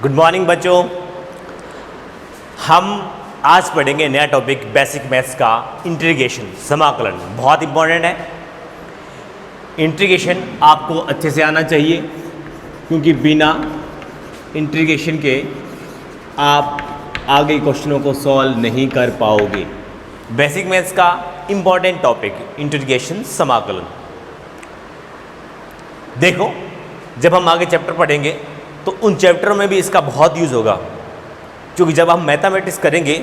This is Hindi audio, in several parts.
गुड मॉर्निंग बच्चों। हम आज पढ़ेंगे नया टॉपिक बेसिक मैथ्स का इंटीग्रेशन, समाकलन। बहुत इंपॉर्टेंट है। इंटीग्रेशन आपको अच्छे से आना चाहिए क्योंकि बिना इंटीग्रेशन के आप आगे क्वेश्चनों को सॉल्व नहीं कर पाओगे। बेसिक मैथ्स का इंपॉर्टेंट टॉपिक इंटीग्रेशन, समाकलन। देखो, जब हम आगे चैप्टर पढ़ेंगे तो उन चैप्टरों में भी इसका बहुत यूज़ होगा, क्योंकि जब हम मैथमेटिक्स करेंगे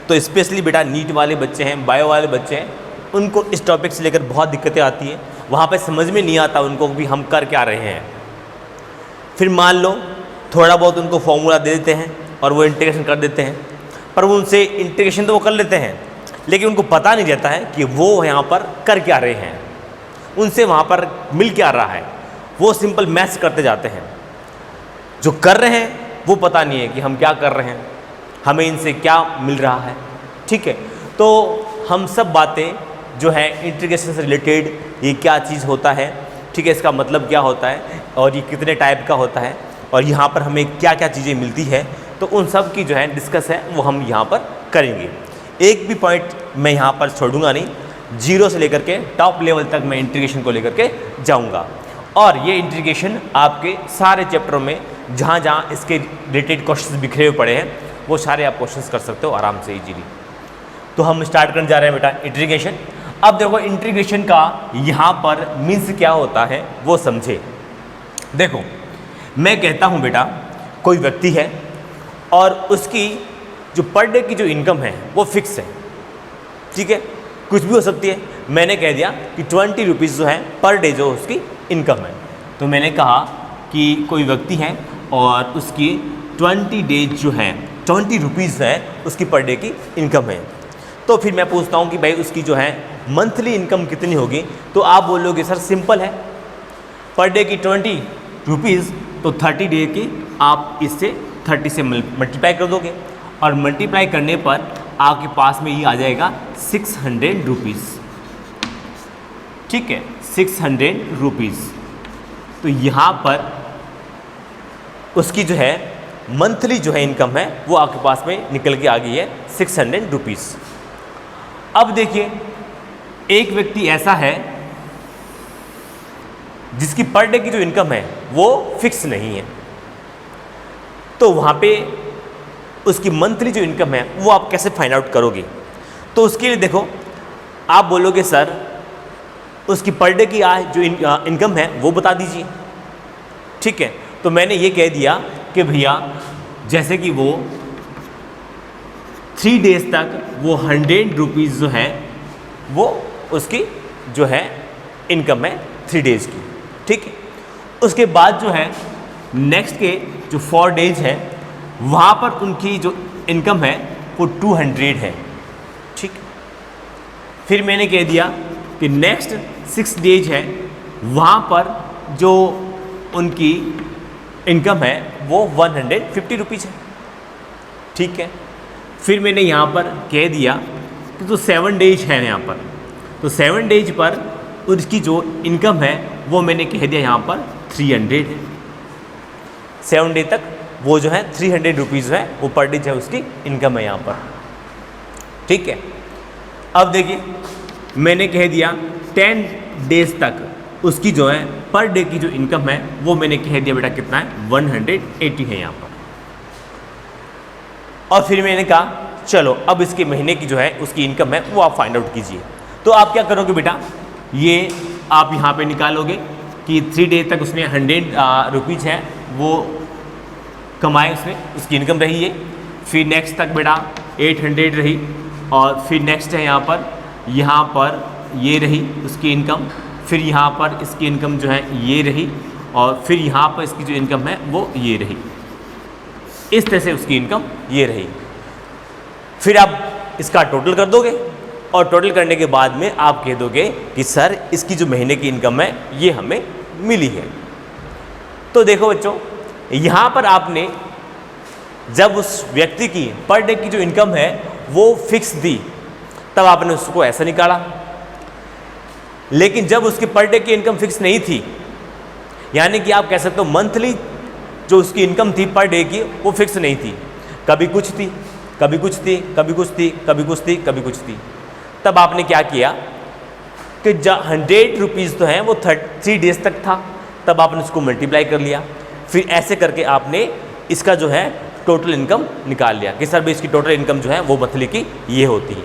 तो स्पेशली बेटा नीट वाले बच्चे हैं, बायो वाले बच्चे हैं, उनको इस टॉपिक से लेकर बहुत दिक्कतें आती हैं। वहाँ पे समझ में नहीं आता उनको भी हम कर क्या रहे हैं। फिर मान लो थोड़ा बहुत उनको फॉर्मूला दे देते हैं और वो इंटीग्रेशन कर देते हैं, पर वो उनसे इंटीग्रेशन तो वो कर लेते हैं, लेकिन उनको पता नहीं रहता है कि वो यहाँ पर कर क्या रहे हैं, उनसे वहाँ पर मिल क्या रहा है। वो सिंपल मैथ्स करते जाते हैं। जो कर रहे हैं वो पता नहीं है कि हम क्या कर रहे हैं, हमें इनसे क्या मिल रहा है। ठीक है, तो हम सब बातें जो है इंटीग्रेशन से रिलेटेड, ये क्या चीज़ होता है, ठीक है, इसका मतलब क्या होता है और ये कितने टाइप का होता है और यहाँ पर हमें क्या क्या चीज़ें मिलती है, तो उन सब की जो है डिस्कस है वो हम यहाँ पर करेंगे। एक भी पॉइंट मैं यहाँ पर छोड़ूंगा नहीं, जीरो से लेकर के टॉप लेवल तक मैं इंटीग्रेशन को लेकर के जाऊँगा। और ये इंटीग्रेशन आपके सारे चैप्टरों में जहाँ जहाँ इसके रिलेटेड क्वेश्चंस बिखरे हुए पड़े हैं, वो सारे आप क्वेश्चंस कर सकते हो आराम से, इजीली। तो हम स्टार्ट करने जा रहे हैं बेटा इंटीग्रेशन। अब देखो, इंटीग्रेशन का यहाँ पर मीन्स क्या होता है वो समझे। देखो, मैं कहता हूँ बेटा, कोई व्यक्ति है और उसकी जो पर डे की जो इनकम है वो फिक्स है। ठीक है, कुछ भी हो सकती है। मैंने कह दिया कि 20 रुपीज़ जो है पर डे जो उसकी इनकम है। तो मैंने कहा कि कोई व्यक्ति है और उसकी 20 डेज जो है 20 रुपीज़ है उसकी पर डे की इनकम है। तो फिर मैं पूछता हूँ कि भाई उसकी जो है मंथली इनकम कितनी होगी, तो आप बोलोगे सर सिंपल है, पर डे की 20 रुपीज़, तो 30 डे की आप इससे 30 से मल्टीप्लाई कर दोगे और मल्टीप्लाई करने पर आपके पास में ये आ जाएगा 600 रुपीज़। ठीक है, 600 रुपीज़। तो यहाँ पर उसकी जो है मंथली जो है इनकम है वो आपके पास में निकल के आ गई है 600 रुपीज़। अब देखिए, एक व्यक्ति ऐसा है जिसकी पर डे की जो इनकम है वो फिक्स नहीं है, तो वहाँ पे उसकी मंथली जो इनकम है वो आप कैसे फाइंड आउट करोगे। तो उसके लिए देखो, आप बोलोगे सर उसकी पर डे की जो इनकम है वो बता दीजिए। ठीक है, तो मैंने ये कह दिया कि भैया जैसे कि वो 3 डेज तक वो 100 रुपीज़ जो है वो उसकी जो है इनकम है 3 डेज़ की। ठीक है, उसके बाद जो है नेक्स्ट के जो 4 डेज है वहाँ पर उनकी जो इनकम है वो 200 है। ठीक, फिर मैंने कह दिया कि नेक्स्ट 6 डेज है वहाँ पर जो उनकी इनकम है वो 150 रुपीज़ है। ठीक है, फिर मैंने यहाँ पर कह दिया कि तो 7 डेज है यहाँ पर, तो 7 डेज पर उसकी जो इनकम है वो मैंने कह दिया यहाँ पर 300 है। 7 डे तक वो जो है 300 रुपीज़ है वो पर डे है उसकी इनकम है यहाँ पर। ठीक है, अब देखिए मैंने कह दिया 10 डेज तक उसकी जो है पर डे की जो इनकम है वो मैंने कह दिया बेटा कितना है 180 है यहाँ पर। और फिर मैंने कहा चलो अब इसके महीने की जो है उसकी इनकम है वो आप फाइंड आउट कीजिए। तो आप क्या करोगे बेटा, ये आप यहाँ पे निकालोगे कि 3 डे तक उसने 100 रुपीज़ है वो कमाए, उसने उसकी इनकम रही है। फिर नेक्स्ट तक बेटा 800 रही और फिर नेक्स्ट है यहाँ पर ये रही उसकी इनकम, फिर यहाँ पर इसकी इनकम जो है ये रही और फिर यहाँ पर इसकी जो इनकम है वो ये रही। इस तरह से उसकी इनकम ये रही। फिर आप इसका टोटल कर दोगे और टोटल करने के बाद में आप कह दोगे कि सर इसकी जो महीने की इनकम है ये हमें मिली है। तो देखो बच्चों, यहाँ पर आपने जब उस व्यक्ति की पर डे की जो इनकम है वो फिक्स दी तब आपने उसको ऐसा निकाला, लेकिन जब उसकी पर डे की इनकम फिक्स नहीं थी, यानी कि आप कह सकते हो मंथली जो उसकी इनकम थी पर डे की वो फिक्स नहीं थी, कभी कुछ थी, कभी कुछ थी, कभी कुछ थी, कभी कुछ थी, कभी कुछ थी। तब आपने क्या किया कि 100 रुपीज़ तो हैं वो 3 डेज तक था, तब आपने उसको मल्टीप्लाई कर लिया, फिर ऐसे करके आपने इसका जो है टोटल इनकम निकाल लिया कि सर भाई इसकी टोटल इनकम जो है वो मंथली की ये होती है।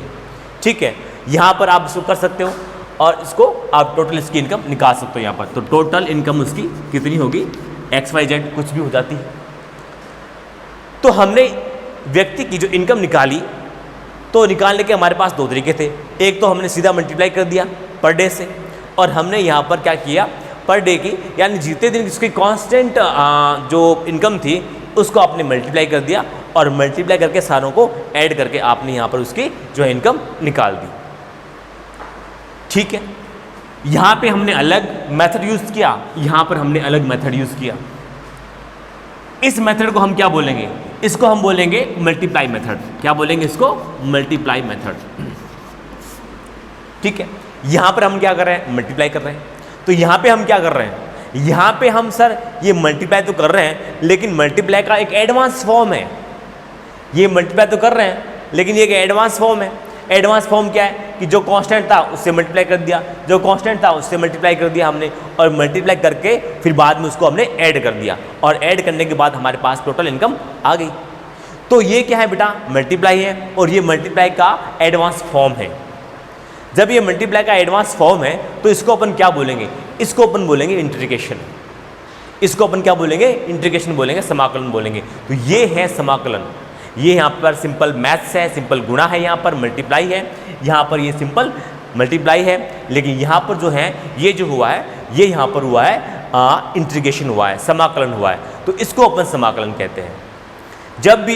ठीक है, यहाँ पर आप इसको कर सकते हो और इसको आप टोटल इसकी इनकम निकाल सकते हो यहाँ पर। तो टोटल इनकम उसकी कितनी होगी, XYZ कुछ भी हो जाती है। तो हमने व्यक्ति की जो इनकम निकाली, तो निकालने के हमारे पास 2 तरीके थे। एक तो हमने सीधा मल्टीप्लाई कर दिया पर डे से, और हमने यहाँ पर क्या किया, पर डे की यानी जितने दिन इसकी कांस्टेंट जो इनकम थी उसको आपने मल्टीप्लाई कर दिया, और मल्टीप्लाई करके सारों को ऐड करके आपने यहाँ पर उसकी जो है इनकम निकाल दी। ठीक है, यहाँ पे हमने अलग मेथड यूज़ किया, यहाँ पर हमने अलग मेथड यूज़ किया। इस मेथड को हम क्या बोलेंगे, इसको हम बोलेंगे मल्टीप्लाई मेथड। क्या बोलेंगे इसको, मल्टीप्लाई मेथड। ठीक है, यहाँ पर हम क्या कर रहे हैं, मल्टीप्लाई कर रहे हैं। तो यहाँ पे हम क्या कर रहे हैं, यहाँ पे हम सर ये मल्टीप्लाई तो कर रहे हैं, लेकिन मल्टीप्लाई का एक एडवांस फॉर्म है। ये मल्टीप्लाई तो कर रहे हैं लेकिन ये एक एडवांस फॉर्म है। एडवांस फॉर्म क्या है कि जो कांस्टेंट था उससे मल्टीप्लाई कर दिया, जो कांस्टेंट था उससे मल्टीप्लाई कर दिया हमने, और मल्टीप्लाई करके फिर बाद में उसको हमने ऐड कर दिया, और ऐड करने के बाद हमारे पास टोटल इनकम आ गई। तो ये क्या है बेटा, मल्टीप्लाई है, और ये मल्टीप्लाई का एडवांस फॉर्म है। जब ये मल्टीप्लाई का एडवांस फॉर्म है तो इसको अपन क्या बोलेंगे, इसको अपन बोलेंगे इंटीग्रेशन। इसको अपन क्या बोलेंगे, इंटीग्रेशन बोलेंगे, समाकलन बोलेंगे। तो ये है समाकलन। ये यहाँ पर सिंपल मैथ्स है, सिंपल गुणा है, यहाँ पर मल्टीप्लाई है, यहाँ पर ये सिंपल मल्टीप्लाई है, लेकिन यहाँ पर जो है ये जो हुआ है ये यहाँ पर हुआ है इंटीग्रेशन हुआ है, समाकलन हुआ है। तो इसको अपन समाकलन कहते हैं। जब भी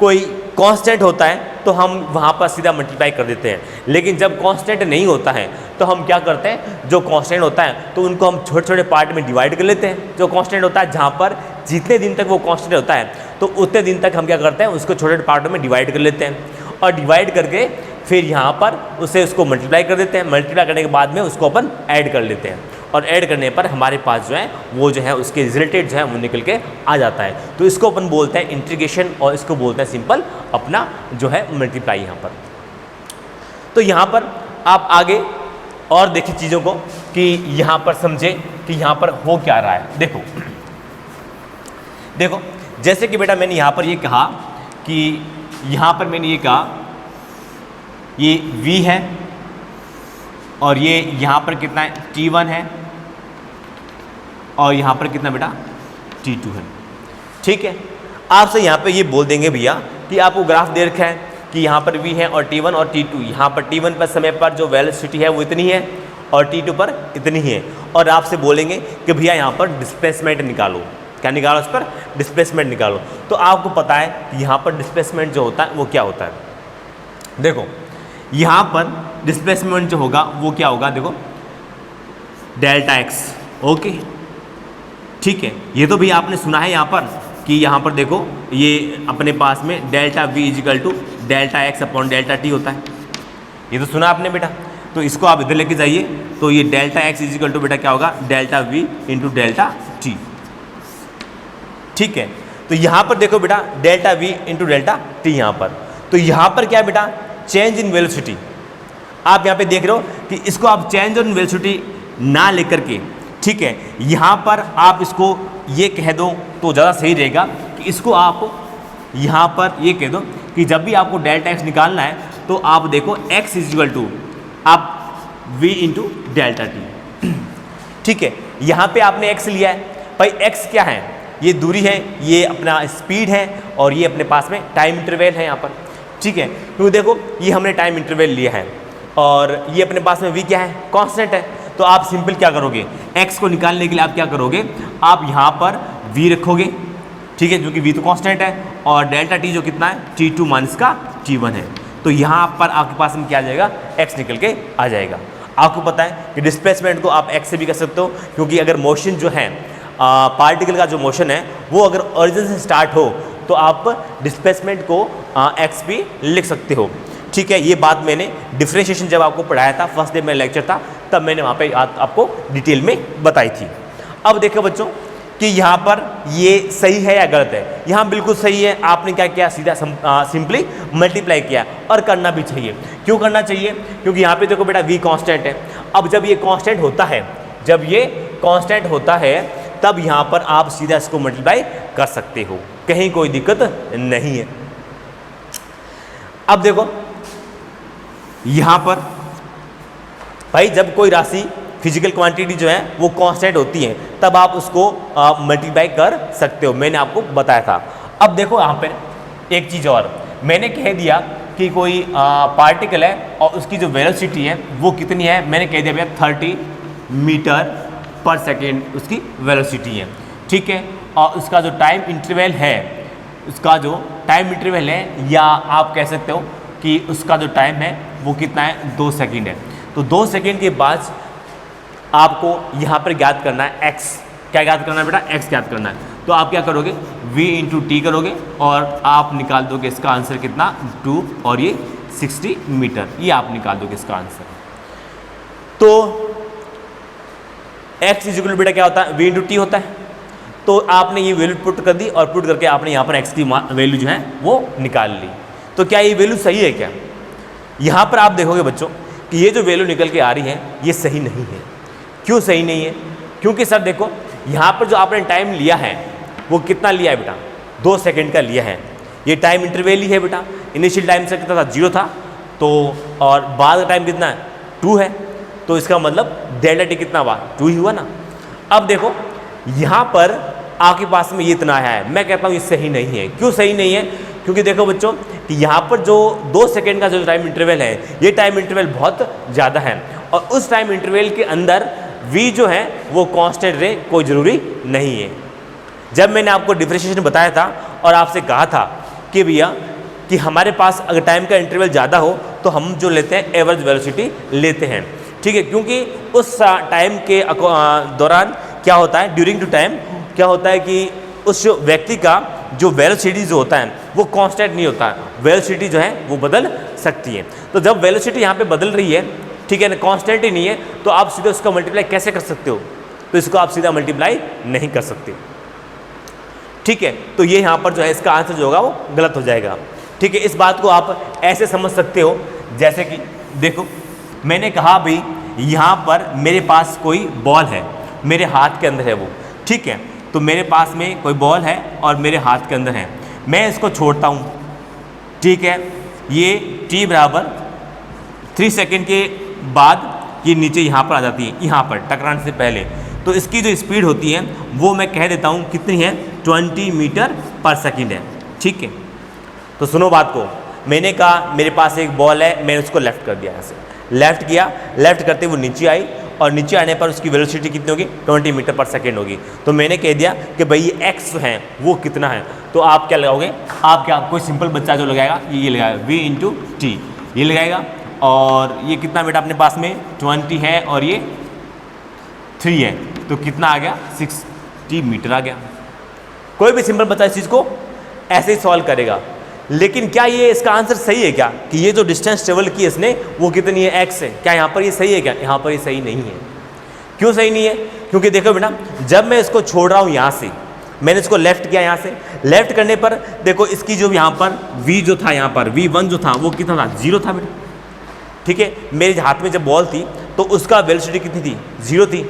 कोई कांस्टेंट होता है तो हम वहाँ पर सीधा मल्टीप्लाई कर देते हैं, लेकिन जब कांस्टेंट नहीं होता है तो हम क्या करते हैं, जो कांस्टेंट होता है तो उनको हम छोटे छोटे पार्ट में डिवाइड कर लेते हैं। जो कांस्टेंट होता है, जहाँ पर जितने दिन तक वो कांस्टेंट होता है तो उतने दिन तक हम क्या करते हैं, उसको छोटे छोटे पार्टों में डिवाइड कर लेते हैं, और डिवाइड करके फिर यहाँ पर उसको मल्टीप्लाई कर देते हैं। मल्टीप्लाई करने के बाद में उसको अपन ऐड कर लेते हैं, और ऐड करने पर हमारे पास जो है वो जो है उसके रिजल्टेड जो है वो निकल के आ जाता है। तो इसको अपन बोलते हैं इंटीग्रेशन, और इसको बोलते हैं सिंपल अपना जो है मल्टीप्लाई यहाँ पर। तो यहाँ पर आप आगे और देखिए चीज़ों को कि यहाँ पर समझे कि यहाँ पर हो क्या रहा है। देखो जैसे कि बेटा मैंने यहाँ पर ये कहा कि यहाँ पर मैंने ये कहा ये v है, और ये यहाँ पर कितना है, T1 है, और यहाँ पर कितना बेटा T2 है। ठीक है, आपसे यहाँ पे ये बोल देंगे भैया कि आपको ग्राफ दे रखा है कि यहाँ पर v है और T1 और T2। यहाँ पर T1 पर समय पर जो वेलोसिटी है वो इतनी है, और T2 पर इतनी ही है, और आपसे बोलेंगे कि भैया यहाँ पर डिस्प्लेसमेंट निकालो। क्या निकालो, उस पर डिस्प्लेसमेंट निकालो। तो आपको पता है कि यहाँ पर डिस्प्लेसमेंट जो होता है वो क्या होता है। देखो यहाँ पर डिस्प्लेसमेंट जो होगा वो क्या होगा, देखो डेल्टा एक्स। ओके ठीक है, ये तो भी आपने सुना है यहाँ पर कि यहाँ पर देखो ये अपने पास में delta v equal to delta x upon delta t होता है, ये तो सुना आपने बेटा। तो इसको आप इधर लेके जाइए, तो ये डेल्टा एक्स इजिकल टू बेटा क्या होगा, delta v into delta T. ठीक है, तो यहाँ पर देखो बेटा delta v into delta T यहाँ पर। तो यहाँ पर क्या बेटा, चेंज इन वेलोसिटी। आप यहाँ पे देख रहे हो कि इसको आप चेंज इन वेलोसिटी ना लेकर के, ठीक है, यहाँ पर आप इसको ये कह दो तो ज़्यादा सही रहेगा कि इसको आप यहाँ पर ये कह दो कि जब भी आपको डेल्टा एक्स निकालना है तो आप देखो x इजिकल टू आप v इंटू डेल्टा टी। ठीक है, यहाँ पे आपने x लिया है भाई, x क्या है, ये दूरी है, ये अपना स्पीड है, और ये अपने पास में टाइम इंटरवल है यहाँ पर। ठीक है, क्योंकि देखो ये हमने टाइम इंटरवल लिया है, और ये अपने पास में v क्या है, कांस्टेंट है। तो आप सिंपल क्या करोगे, x को निकालने के लिए आप क्या करोगे, आप यहाँ पर v रखोगे, ठीक है, जो कि v तो कांस्टेंट है, और डेल्टा t जो कितना है, t2 माइनस का t1 है। तो यहाँ पर आपके पास में क्या आ जाएगा, x निकल के आ जाएगा। आपको पता है कि डिस्प्लेसमेंट को आप x से भी कर सकते हो, क्योंकि अगर मोशन जो है पार्टिकल का जो मोशन है वो अगर ओरिजिन से स्टार्ट हो तो आप डिस्प्लेसमेंट को x भी लिख सकते हो। ठीक है, ये बात मैंने डिफरेंशिएशन जब आपको पढ़ाया था, फर्स्ट डे में लेक्चर था, तब मैंने वहाँ पे आपको डिटेल में बताई थी। अब देखो बच्चों, कि यहाँ पर ये सही है या गलत है। यहाँ बिल्कुल सही है, आपने क्या किया, सीधा सिंपली मल्टीप्लाई किया, और करना भी चाहिए। क्यों करना चाहिए? क्योंकि यहाँ पे देखो बेटा v कांस्टेंट है। अब जब ये कांस्टेंट होता है, जब ये कांस्टेंट होता है, तब यहाँ पर आप सीधा इसको मल्टीप्लाई कर सकते हो, कहीं कोई दिक्कत नहीं है। अब देखो यहाँ पर भाई जब कोई राशि फिजिकल क्वांटिटी जो है वो कांस्टेंट होती है, तब आप उसको मल्टीप्लाई कर सकते हो, मैंने आपको बताया था। अब देखो यहाँ पर एक चीज़ और, मैंने कह दिया कि कोई पार्टिकल है और उसकी जो वेलोसिटी है वो कितनी है, मैंने कह दिया भैया 30 मीटर पर सेकेंड उसकी वेलोसिटी है, ठीक है। और उसका जो टाइम इंटरवल है, उसका जो टाइम इंटरवल है, या आप कह सकते हो कि उसका जो टाइम है वो कितना है, 2 सेकेंड है। तो 2 सेकेंड के बाद आपको यहाँ पर ज्ञात करना है x। क्या ज्ञात करना है बेटा? x ज्ञात करना है। तो आप क्या करोगे, v इंटू टी करोगे और आप निकाल दोगे इसका आंसर कितना, 2, और ये 60 मीटर, ये आप निकाल दोगे इसका आंसर। तो x इक्वल बेटा क्या होता है, v इंटू टी होता है। तो आपने ये वैल्यू पुट कर दी, और पुट करके आपने यहाँ पर x की वैल्यू जो है वो निकाल ली। तो क्या ये वैल्यू सही है क्या? यहाँ पर आप देखोगे बच्चों कि ये जो वैल्यू निकल के आ रही है ये सही नहीं है। क्यों सही नहीं है? क्योंकि सर देखो यहाँ पर जो आपने टाइम लिया है वो कितना लिया है बेटा, 2 सेकेंड का लिया है। ये टाइम इंटरवल ही है बेटा, इनिशियल टाइम से कितना था, 0 था, तो और बाद का टाइम कितना है, 2 है। तो इसका मतलब डेल्टा टी कितना हुआ, 2 ही हुआ ना। अब देखो यहाँ पर आपके पास में ये इतना आया है, मैं कहता हूँ ये सही नहीं है। क्यों सही नहीं है? क्योंकि देखो बच्चों कि यहाँ पर जो 2 सेकेंड का जो टाइम इंटरवल है, ये टाइम इंटरवल बहुत ज़्यादा है, और उस टाइम इंटरवल के अंदर v जो है वो कांस्टेंट रहे कोई ज़रूरी नहीं है। जब मैंने आपको डिफरेंशिएशन बताया था और आपसे कहा था कि भैया कि हमारे पास अगर टाइम का इंटरवल ज़्यादा हो तो हम जो लेते हैं एवरेज वेलोसिटी लेते हैं, ठीक है। क्योंकि उस टाइम के दौरान क्या होता है, ड्यूरिंग टू टाइम क्या होता है कि उस व्यक्ति का जो वेलोसिटी जो होता है वो कांस्टेंट नहीं होता है, वेलोसिटी जो है वो बदल सकती है। तो जब वेलोसिटी यहाँ पे बदल रही है, ठीक है ना, कांस्टेंट ही नहीं है, तो आप सीधे उसका मल्टीप्लाई कैसे कर सकते हो? तो इसको आप सीधा मल्टीप्लाई नहीं कर सकते, ठीक है। तो ये यहाँ पर जो है इसका आंसर जो होगा वो गलत हो जाएगा, ठीक है। इस बात को आप ऐसे समझ सकते हो, जैसे कि देखो मैंने कहा भाई यहाँ पर मेरे पास कोई बॉल है, मेरे हाथ के अंदर है वो, ठीक है। तो मेरे पास में कोई बॉल है और मेरे हाथ के अंदर है, मैं इसको छोड़ता हूँ, ठीक है। ये t बराबर 3 सेकेंड के बाद ये नीचे यहाँ पर आ जाती है, यहाँ पर टकराने से पहले। तो इसकी जो स्पीड होती है वो मैं कह देता हूँ कितनी है, 20 मीटर पर सेकेंड है, ठीक है। तो सुनो बात को, मैंने कहा मेरे पास एक बॉल है, मैंने उसको लेफ्ट कर दिया, ऐसे लेफ्ट किया, लेफ्ट करते वो नीचे आई, और नीचे आने पर उसकी वेलोसिटी कितनी होगी, 20 मीटर पर सेकेंड होगी। तो मैंने कह दिया कि भाई ये x है वो कितना है। तो आप क्या लगाओगे, आप क्या, कोई सिंपल बच्चा जो लगाएगा ये लगाएगा v इंटू टी, ये लगाएगा। और ये कितना बेटा अपने पास में 20 है और ये 3 है, तो कितना आ गया, 60 मीटर आ गया। कोई भी सिंपल बच्चा इस चीज़ को ऐसे ही सॉल्व करेगा। लेकिन क्या ये इसका आंसर सही है क्या, कि ये जो डिस्टेंस ट्रेवल की इसने वो कितनी है, x है, क्या यहाँ पर ये सही है क्या? यहाँ पर ये सही नहीं है। क्यों सही नहीं है? क्योंकि देखो बेटा जब मैं इसको छोड़ रहा हूँ यहाँ से, मैंने इसको लेफ्ट किया, यहाँ से लेफ्ट करने पर देखो इसकी जो यहाँ पर v जो था, यहाँ पर v1 जो था वो कितना था, 0 था बेटा, ठीक है। मेरे हाथ में जब बॉल थी तो उसका वेलोसिटी कितनी थी, 0 थी।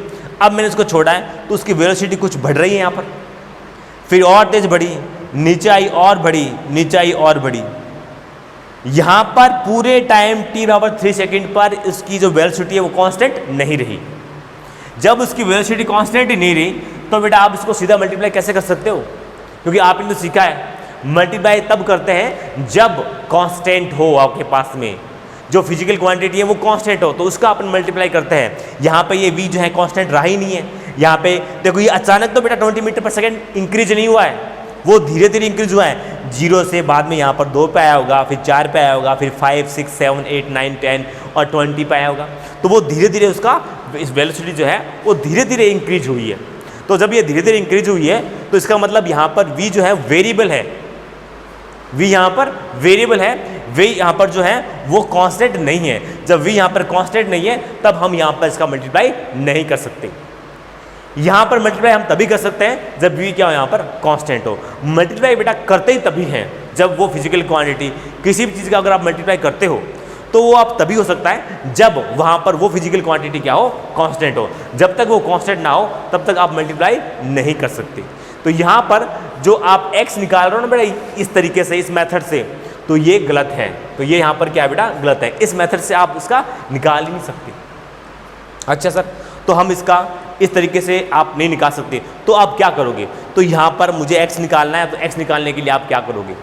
अब मैंने इसको छोड़ा है तो उसकी वेलोसिटी कुछ बढ़ रही है यहाँ पर, फिर और तेज बढ़ी, नीचे आई और बढ़ी, नीचे आई और बढ़ी। यहाँ पर पूरे टाइम t बराबर 3 सेकेंड पर इसकी जो वेलोसिटी है वो कांस्टेंट नहीं रही। जब उसकी वेलोसिटी कांस्टेंट ही नहीं रही तो बेटा आप इसको सीधा मल्टीप्लाई कैसे कर सकते हो? क्योंकि आपने तो सीखा है मल्टीप्लाई तब करते हैं जब कांस्टेंट हो आपके पास में, जो फिजिकल क्वांटिटी है वो कांस्टेंट हो, तो उसका अपन मल्टीप्लाई करते हैं। यहाँ पे ये v जो है कांस्टेंट रहा ही नहीं है। यहाँ पे देखो ये अचानक तो बेटा 20 मीटर पर सेकेंड इंक्रीज नहीं हुआ है, वो धीरे धीरे इंक्रीज हुआ है। 0 से बाद में यहाँ पर 2 पे आया होगा, फिर 4 पे आया होगा, फिर 5, 6, 7, 8, 9, 10 और 20 पे आया होगा। तो वो धीरे धीरे उसका इस वेलोसिटी जो है वो धीरे धीरे इंक्रीज हुई है। तो जब ये धीरे धीरे इंक्रीज हुई है तो इसका मतलब यहाँ पर v जो है वेरिएबल है, v यहाँ पर वेरिएबल है, v यहाँ पर जो है वो कांस्टेंट नहीं है। जब v यहाँ पर कांस्टेंट नहीं है तब हम यहाँ पर इसका मल्टीप्लाई नहीं कर सकते। यहाँ पर मल्टीप्लाई हम तभी कर सकते हैं जब v क्या हो, यहाँ पर कांस्टेंट हो। मल्टीप्लाई बेटा करते ही तभी हैं जब वो फिजिकल क्वांटिटी, किसी भी चीज़ का अगर आप मल्टीप्लाई करते हो तो वो आप तभी हो सकता है जब वहाँ पर वो फिजिकल क्वांटिटी क्या हो, कांस्टेंट हो। जब तक वो कांस्टेंट ना हो तब तक आप मल्टीप्लाई नहीं कर सकते। तो यहाँ पर जो आप x निकाल रहे हो ना बेटा इस तरीके से, इस मेथड से, तो ये गलत है। तो ये यहाँ पर क्या है बेटा, गलत है। इस मेथड से आप इसका निकाल ही नहीं सकते। अच्छा सर, तो हम इसका इस तरीके से आप नहीं निकाल सकते, तो आप क्या करोगे? तो यहाँ पर मुझे x निकालना है, तो x निकालने के लिए आप क्या करोगे?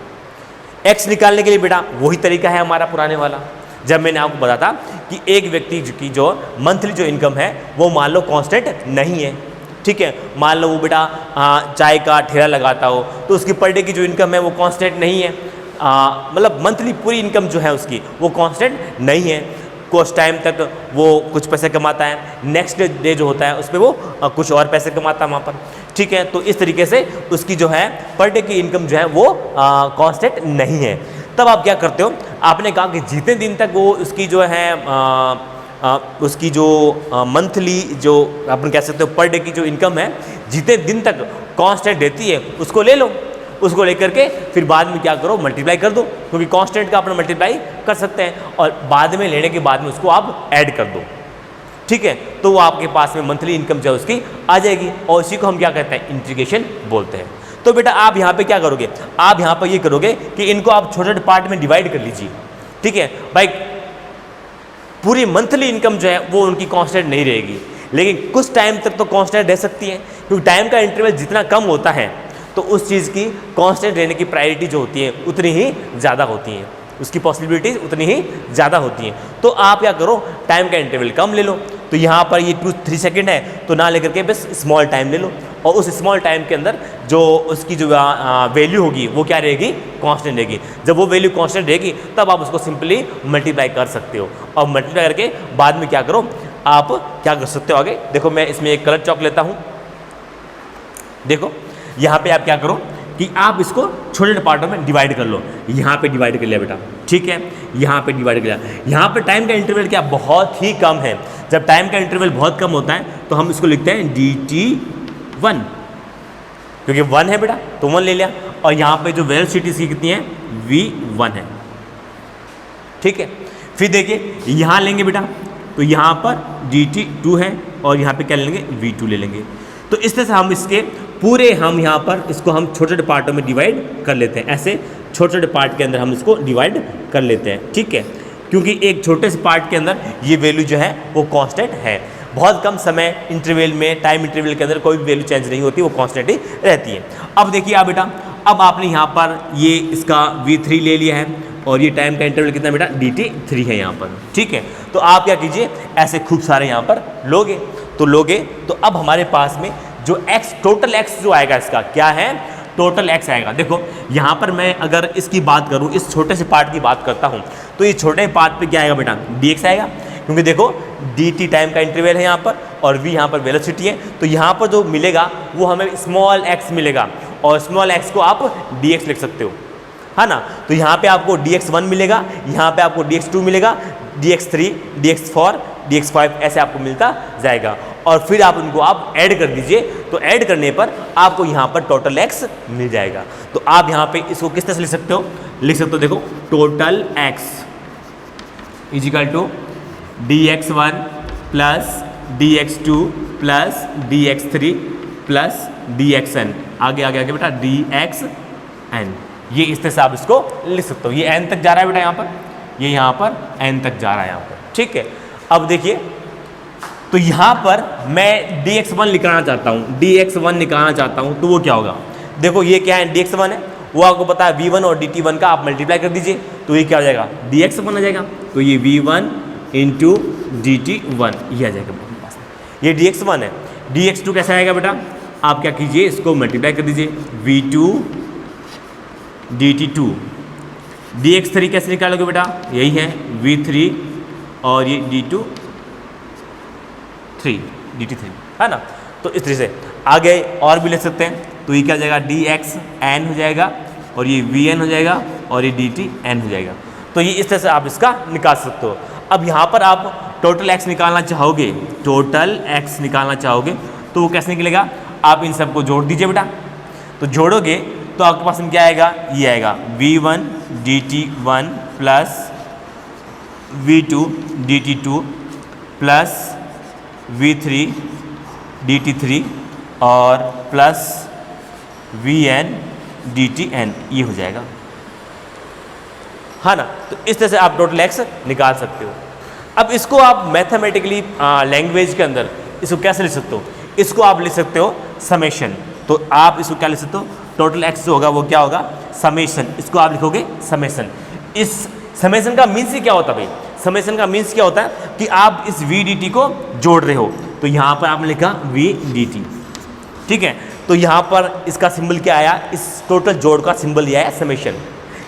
x निकालने के लिए बेटा वही तरीका है हमारा पुराने वाला, जब मैंने आपको बताया था कि एक व्यक्ति की जो मंथली जो इनकम है वो मान लो कांस्टेंट नहीं है, ठीक है। मान लो वो बेटा चाय का ठेला लगाता हो तो उसकी पर डे की जो इनकम है वो कांस्टेंट नहीं है, मतलब मंथली पूरी इनकम जो है उसकी वो कांस्टेंट नहीं है। कुछ टाइम तक वो कुछ पैसे कमाता है, नेक्स्ट डे जो होता है उस पर वो कुछ और पैसे कमाता है वहाँ पर, ठीक है। तो इस तरीके से उसकी जो है पर डे की इनकम जो है वो कांस्टेंट नहीं है। तब आप क्या करते हो, आपने कहा कि जितने दिन तक वो उसकी जो है उसकी जो मंथली जो अपन कह सकते हो पर डे की जो इनकम है जितने दिन तक कांस्टेंट रहती है उसको ले लो, उसको लेकर के फिर बाद में क्या करो, मल्टीप्लाई कर दो, क्योंकि कांस्टेंट का अपना मल्टीप्लाई कर सकते हैं और बाद में लेने के बाद में उसको आप ऐड कर दो, ठीक है। तो वो आपके पास में मंथली इनकम जो है उसकी आ जाएगी और इसी को हम क्या कहते हैं, इंटीग्रेशन बोलते हैं। तो बेटा आप यहाँ पे क्या करोगे, आप यहाँ पर ये करोगे कि इनको आप छोटे छोटे पार्ट में डिवाइड कर लीजिए, ठीक है भाई। पूरी मंथली इनकम जो है वो उनकी कांस्टेंट नहीं रहेगी, लेकिन कुछ टाइम तक तो कांस्टेंट रह सकती है, क्योंकि टाइम का इंटरवल जितना कम होता है तो उस चीज़ की कांस्टेंट रहने की प्रायोरिटी जो होती है उतनी ही ज़्यादा होती है, उसकी पॉसिबिलिटीज उतनी ही ज़्यादा होती हैं। तो आप क्या करो, टाइम का इंटरवल कम ले लो। तो यहाँ पर ये 2-3 सेकेंड है तो ना लेकर के बस स्मॉल टाइम ले लो और उस स्मॉल टाइम के अंदर जो उसकी जो वैल्यू होगी वो क्या रहेगी, कांस्टेंट रहेगी। जब वो वैल्यू कांस्टेंट रहेगी तब आप उसको सिंपली मल्टीप्लाई कर सकते हो और मल्टीप्लाई करके बाद में क्या करो, आप क्या कर सकते हो आगे। देखो मैं इसमें एक कलर चॉक लेता हूँ, देखो यहाँ पे आप क्या करो कि आप इसको छोटे छोटे पार्टों में डिवाइड कर लो। यहाँ पे डिवाइड कर लिया बेटा, ठीक है, यहाँ पे डिवाइड कर लिया। यहाँ पे टाइम का इंटरवल क्या बहुत ही कम है। जब टाइम का इंटरवल बहुत कम होता है तो हम इसको लिखते हैं dt1, क्योंकि 1 है बेटा तो 1 ले लिया। और यहाँ पे जो वेलोसिटी इसकी कितनी है, v1 है, ठीक है। फिर देखिए यहाँ लेंगे बेटा तो यहाँ पर dt2 है और यहाँ पे क्या ले लेंगे, v2 ले लेंगे। तो इस तरह से हम इसके पूरे हम यहाँ पर इसको हम छोटे छोटे पार्टों में डिवाइड कर लेते हैं। ऐसे छोटे छोटे पार्ट के अंदर हम इसको डिवाइड कर लेते हैं, ठीक है, क्योंकि एक छोटे से पार्ट के अंदर ये वैल्यू जो है वो कांस्टेंट है। बहुत कम समय इंटरवल में, टाइम इंटरवल के अंदर कोई भी वैल्यू चेंज नहीं होती, वो कांस्टेंट ही रहती है। अब देखिए आप बेटा, अब आपने यहाँ पर ये इसका v3 ले लिया है और ये टाइम का इंटरवल कितना बेटा, dt3 है यहाँ पर, ठीक है। तो आप क्या कीजिए, ऐसे खूब सारे यहाँ पर लोगे तो अब हमारे पास में जो x टोटल x जो आएगा इसका क्या है, टोटल x आएगा। देखो यहाँ पर मैं अगर इसकी बात करूँ, इस छोटे से पार्ट की बात करता हूँ, तो ये छोटे पार्ट पे क्या आएगा बेटा, dx आएगा, क्योंकि देखो dt टाइम का इंटरवल है यहाँ पर और v यहाँ पर वेलोसिटी है। तो यहाँ पर जो मिलेगा वो हमें स्मॉल x मिलेगा और स्मॉल x को आप dx लिख सकते हो, है ना। तो यहाँ पे आपको dx1 मिलेगा, यहाँ पे आपको dx2 मिलेगा, dx3, dx4, dx5 ऐसे आपको मिलता जाएगा और फिर आप उनको आप ऐड कर दीजिए। तो ऐड करने पर आपको यहाँ पर टोटल x मिल जाएगा। तो आप यहाँ पे इसको किस तरह से लिख सकते हो, देखो total x equal to dx1 plus dx2 plus dx3 plus dxn, आगे बेटा dxn। ये इस तरह से आप इसको लिख सकते हो। ये n तक जा रहा है बेटा यहाँ पर, ये यहाँ पर n तक जा रहा है यहाँ पर, ठीक है। अब देखिए तो यहाँ पर मैं dx1 निकालना चाहता हूँ, तो वो क्या होगा, देखो ये क्या है, dx1 है, वो आपको पता है v1 और dt1 का आप मल्टीप्लाई कर दीजिए तो ये क्या हो जाएगा, dx1 आ जाएगा। तो ये v1 इंटू dt1 ये आ जाएगा मेरे पास, ये dx1 है। dx2 कैसा आएगा बेटा, आप क्या कीजिए, इसको मल्टीप्लाई कर दीजिए, v2 dt2। dx3 कैसे निकालोगे बेटा, यही है v3 और ये dt3 है ना। तो इस तरह से आगे और भी लिख सकते हैं। तो ये क्या हो जाएगा, dxn हो जाएगा और ये vn हो जाएगा और ये dtn हो जाएगा। तो ये इस तरह से आप इसका निकाल सकते हो। अब यहाँ पर आप टोटल x निकालना चाहोगे, तो वो कैसे निकलेगा, आप इन सबको जोड़ दीजिए बेटा। तो जोड़ोगे तो आपके पास में क्या आएगा, ये आएगा v1 dt1 plus v2 dt2 plus v3 dt3 और प्लस vn dtn, ये हो जाएगा, हाँ ना। तो इस तरह से आप टोटल एक्स निकाल सकते हो। अब इसको आप मैथमेटिकली लैंग्वेज के अंदर इसको कैसे लिख सकते हो, इसको आप लिख सकते हो समेशन। तो आप इसको क्या लिख सकते हो, टोटल एक्स जो होगा वो क्या होगा, समेशन। इसको आप लिखोगे समेशन। इस समेशन का मीन्स ही क्या होता है भाई, समेशन का मीन्स क्या होता है कि आप इस v dt को जोड़ रहे हो। तो यहाँ पर आपने लिखा v dt, ठीक है। तो यहाँ पर इसका सिंबल क्या आया, इस टोटल जोड़ का सिंबल ये आया समेशन,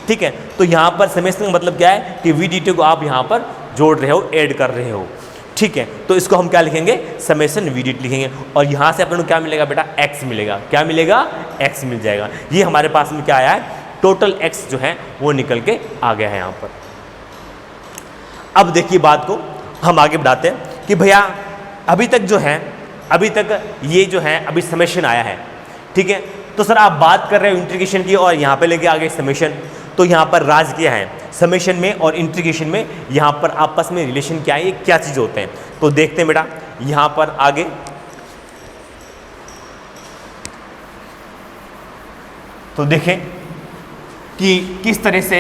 ठीक है। तो यहाँ पर समेशन का मतलब क्या है कि v dt को आप यहाँ पर जोड़ रहे हो, ऐड कर रहे हो, ठीक है। तो इसको हम क्या लिखेंगे, समेशन v dt लिखेंगे। और यहाँ से अपन को क्या मिलेगा बेटा, x मिलेगा। क्या मिलेगा, x मिल जाएगा। ये हमारे पास में क्या आया है, टोटल x जो है वो निकल के आ गया है यहाँ पर। अब देखिए बात को हम आगे बढ़ाते हैं कि भैया अभी तक जो है, अभी तक ये जो है अभी समेशन आया है, ठीक है। तो सर आप बात कर रहे हो इंटीग्रेशन की और यहाँ पे लेके आ गए समेशन। तो यहाँ पर राज क्या है, समेशन में और इंटीग्रेशन में यहाँ पर आपस में रिलेशन क्या है, ये क्या चीज़ होते हैं। तो देखते हैं बेटा यहाँ पर आगे। तो देखें कि किस तरह से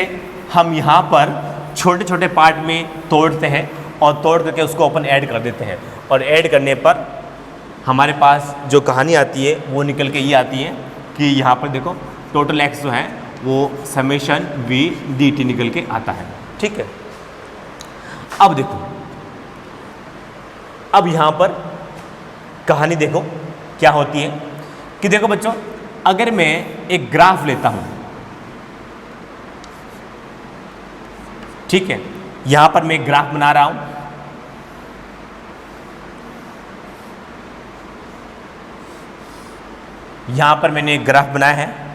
हम यहाँ पर छोटे छोटे पार्ट में तोड़ते हैं और तोड़ करके उसको अपन ऐड कर देते हैं। और ऐड करने पर हमारे पास जो कहानी आती है वो निकल के ये आती है कि यहाँ पर देखो टोटल एक्स जो है वो समेशन v dt निकल के आता है, ठीक है। अब देखो, अब यहाँ पर कहानी देखो क्या होती है कि देखो बच्चों, अगर मैं एक ग्राफ लेता हूँ, ठीक है, यहाँ पर मैं एक ग्राफ बना रहा हूँ। यहाँ पर मैंने एक ग्राफ बनाया है,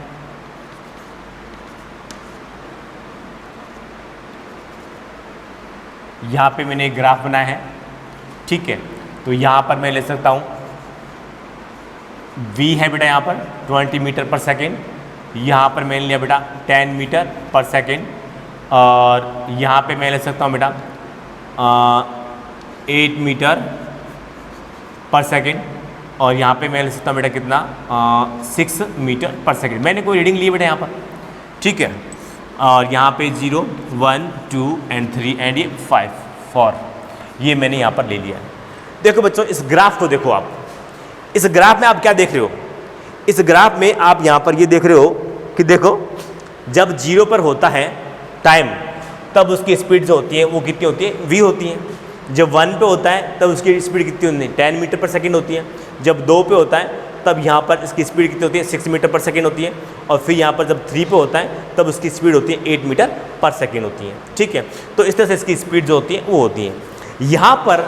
यहाँ पे मैंने एक ग्राफ बनाया है, ठीक है। तो यहाँ पर मैं ले सकता हूँ v है बेटा यहाँ पर 20 मीटर पर सेकेंड, यहाँ पर मैंने लिया बेटा 10 मीटर पर सेकेंड, और यहाँ पे मैं ले सकता हूँ बेटा 8 मीटर पर सेकेंड, और यहाँ पे मैं ले सकता हूँ बेटा कितना 6 मीटर पर सेकेंड। मैंने कोई रीडिंग ली बेटा यहाँ पर, ठीक है। और यहाँ पे 0 1 2 एंड 3 एंड ये 5 4, ये मैंने यहाँ पर ले लिया है। देखो बच्चों इस ग्राफ को देखो, आप इस ग्राफ में आप क्या देख रहे हो, इस ग्राफ में आप यहाँ पर ये देख रहे हो कि देखो जब 0 पर होता है टाइम, तब उसकी स्पीड जो होती है वो कितनी होती है, v होती है। जब 1 पे होता है तब उसकी स्पीड कितनी होती है, 10 मीटर पर सेकेंड होती है। जब 2 पे होता है तब यहाँ पर इसकी स्पीड कितनी होती है, 6 मीटर पर सेकेंड होती है। और फिर यहाँ पर जब 3 पे होता है तब उसकी स्पीड होती है 8 मीटर पर सेकेंड होती है, ठीक है। तो इस तरह से इसकी स्पीड जो होती है वो होती है। यहाँ पर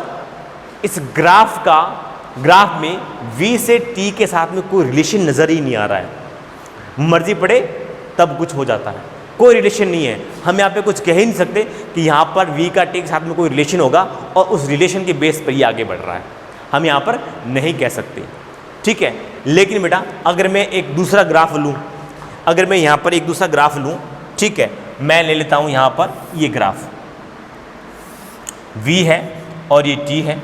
इस ग्राफ में v से t के साथ में कोई रिलेशन नज़र ही नहीं आ रहा है। मर्जी पड़े तब कुछ हो जाता है, कोई रिलेशन नहीं है। हम यहाँ पे कुछ कह ही नहीं सकते कि यहाँ पर v का t के साथ में कोई रिलेशन होगा और उस रिलेशन के बेस पर ही आगे बढ़ रहा है, हम यहाँ पर नहीं कह सकते, ठीक है। लेकिन बेटा अगर मैं एक दूसरा ग्राफ लूँ, अगर मैं यहाँ पर एक दूसरा ग्राफ लूँ, ठीक है, मैं ले लेता हूँ यहाँ पर ये ग्राफ v है और ये t है,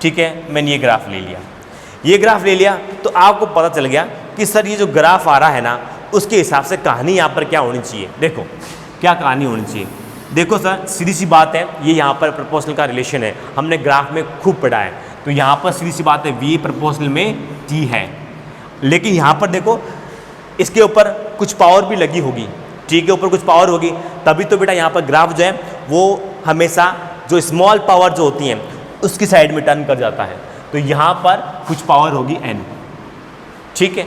ठीक है। मैंने ये ग्राफ ले लिया, ये ग्राफ ले लिया तो आपको पता चल गया कि सर ये जो ग्राफ आ रहा है ना उसके हिसाब से कहानी यहाँ पर क्या होनी चाहिए। देखो क्या कहानी होनी चाहिए, देखो सर सीधी सी बात है, ये यहाँ पर प्रोपोर्शनल का रिलेशन है, हमने ग्राफ में खूब पढ़ा है। तो यहाँ पर सीधी सी बात है v प्रोपोर्शनल में t है। लेकिन यहाँ पर देखो इसके ऊपर कुछ पावर भी लगी होगी, t के ऊपर कुछ पावर होगी, तभी तो बेटा यहाँ पर ग्राफ जो है वो हमेशा जो स्मॉल पावर जो होती हैं उसकी साइड में टर्न कर जाता है। तो यहाँ पर कुछ पावर होगी n, ठीक है।